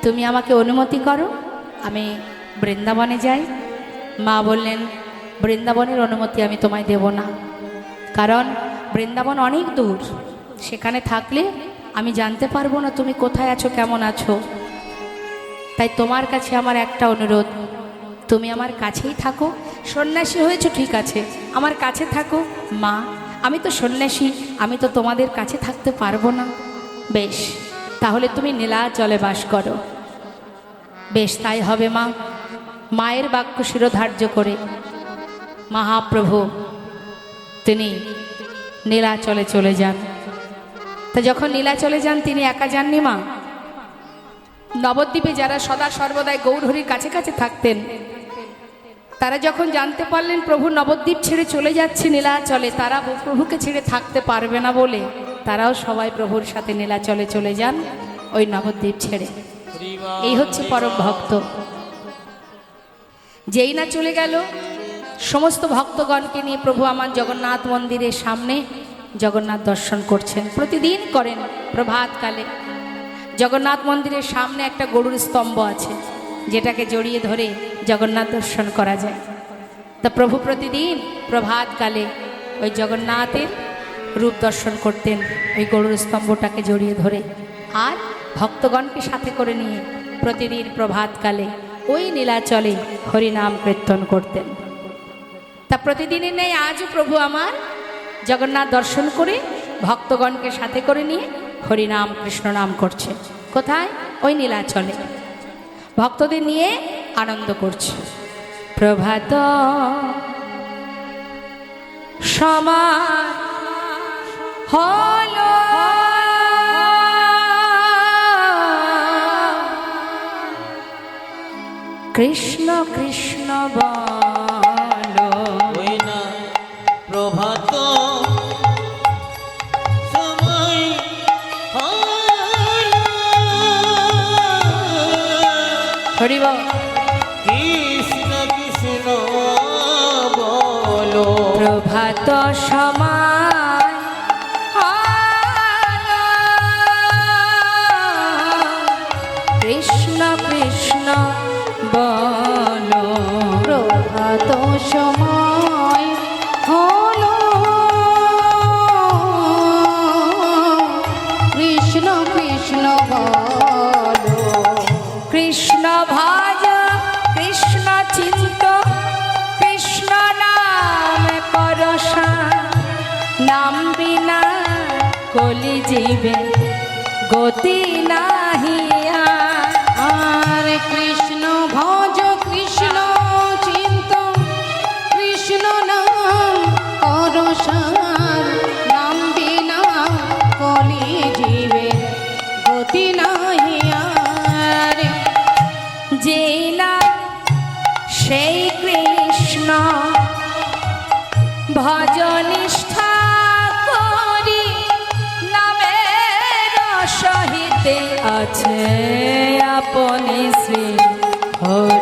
তুমি আমাকে অনুমতি করো আমি বৃন্দাবনে যাই। মা বললেন, বৃন্দাবনের অনুমতি আমি তোমায় দেব না, কারণ বৃন্দাবন অনেক দূর, সেখানে থাকলে আমি জানতে পারবো না তুমি কোথায় আছো, কেমন আছো। তাই তোমার কাছে আমার একটা অনুরোধ, তুমি আমার কাছেই থাকো। সন্ন্যাসী হয়েছো ঠিক আছে, আমার কাছে থাকো। মা আমি তো সন্ন্যাসী, আমি তো তোমাদের কাছে থাকতে পারবো না। বেশ, তাহলে তুমি নীলাচলে বাস করো। বেশ তাই হবে মা। মায়ের বাক্য শিরোধার্য করে মহাপ্রভু তিনি নীলাচলে চলে যান। তা যখন নীলাচলে যান তিনি একা যাননি মা, নবদ্বীপে যারা সদা সর্বদাই গৌরহরির কাছে কাছে থাকতেন তারা যখন জানতে পারলেন প্রভু নবদ্বীপ ছেড়ে চলে যাচ্ছে নীলাচলে, তারা প্রভুকে ছেড়ে থাকতে পারবে না বলে তারাও সবাই প্রভুর সাথে নীলাচলে চলে যান ওই নবদ্বীপ ছেড়ে। এই হচ্ছে পরম ভক্ত। যেই না চলে গেল সমস্ত ভক্তগণকে নিয়ে প্রভু আমার জগন্নাথ মন্দিরের সামনে জগন্নাথ দর্শন করছেন, প্রতিদিন করেন প্রভাতকালে। জগন্নাথ মন্দিরের সামনে একটা গরুর স্তম্ভ আছে যেটাকে জড়িয়ে ধরে জগন্নাথ দর্শন করা যায়। তা প্রভু প্রতিদিন প্রভাতকালে ওই জগন্নাথের রূপ দর্শন করতেন ওই গরুর স্তম্ভটাকে জড়িয়ে ধরে, আর ভক্তগণকে সাথে করে নিয়ে প্রতিদিন প্রভাতকালে ওই নীলাচলে হরিনাম কীর্তন করতেন। তা প্রতিদিনের নেই আজও প্রভু আমার জগন্নাথ দর্শন করে ভক্তগণকে সাথে করে নিয়ে হরিনাম কৃষ্ণ নাম করছে। কোথায়? ওই নীলাচলে। ভক্তদের নিয়ে আনন্দ করছে। প্রভাত সময় হলো, কৃষ্ণ কৃষ্ণ বলো। ওই না প্রভাত সময় হলো, হরি বল। কৃষ্ণ কৃষ্ণ বলো। প্রভাত সময় হলো, কৃষ্ণ কৃষ্ণ বলো। প্রভাত সময় হলো, কৃষ্ণ কৃষ্ণ বলো। কৃষ্ণ ভজ কৃষ্ণ চিন্ত, কৃষ্ণ নাম করসা, নাম বিনা কলি জীবে গতি নাহিয়া। আর কৃষ্ণ ভজ কৃষ্ণ চিন্ত, কৃষ্ণ নাম করসার, নাম বিনা কলি জীবে গতি নাহি আর। যে না সেই কৃষ্ণ ভজনিষ্ঠা করি, নামের সহিতে আছে আপনি শ্রী হরি।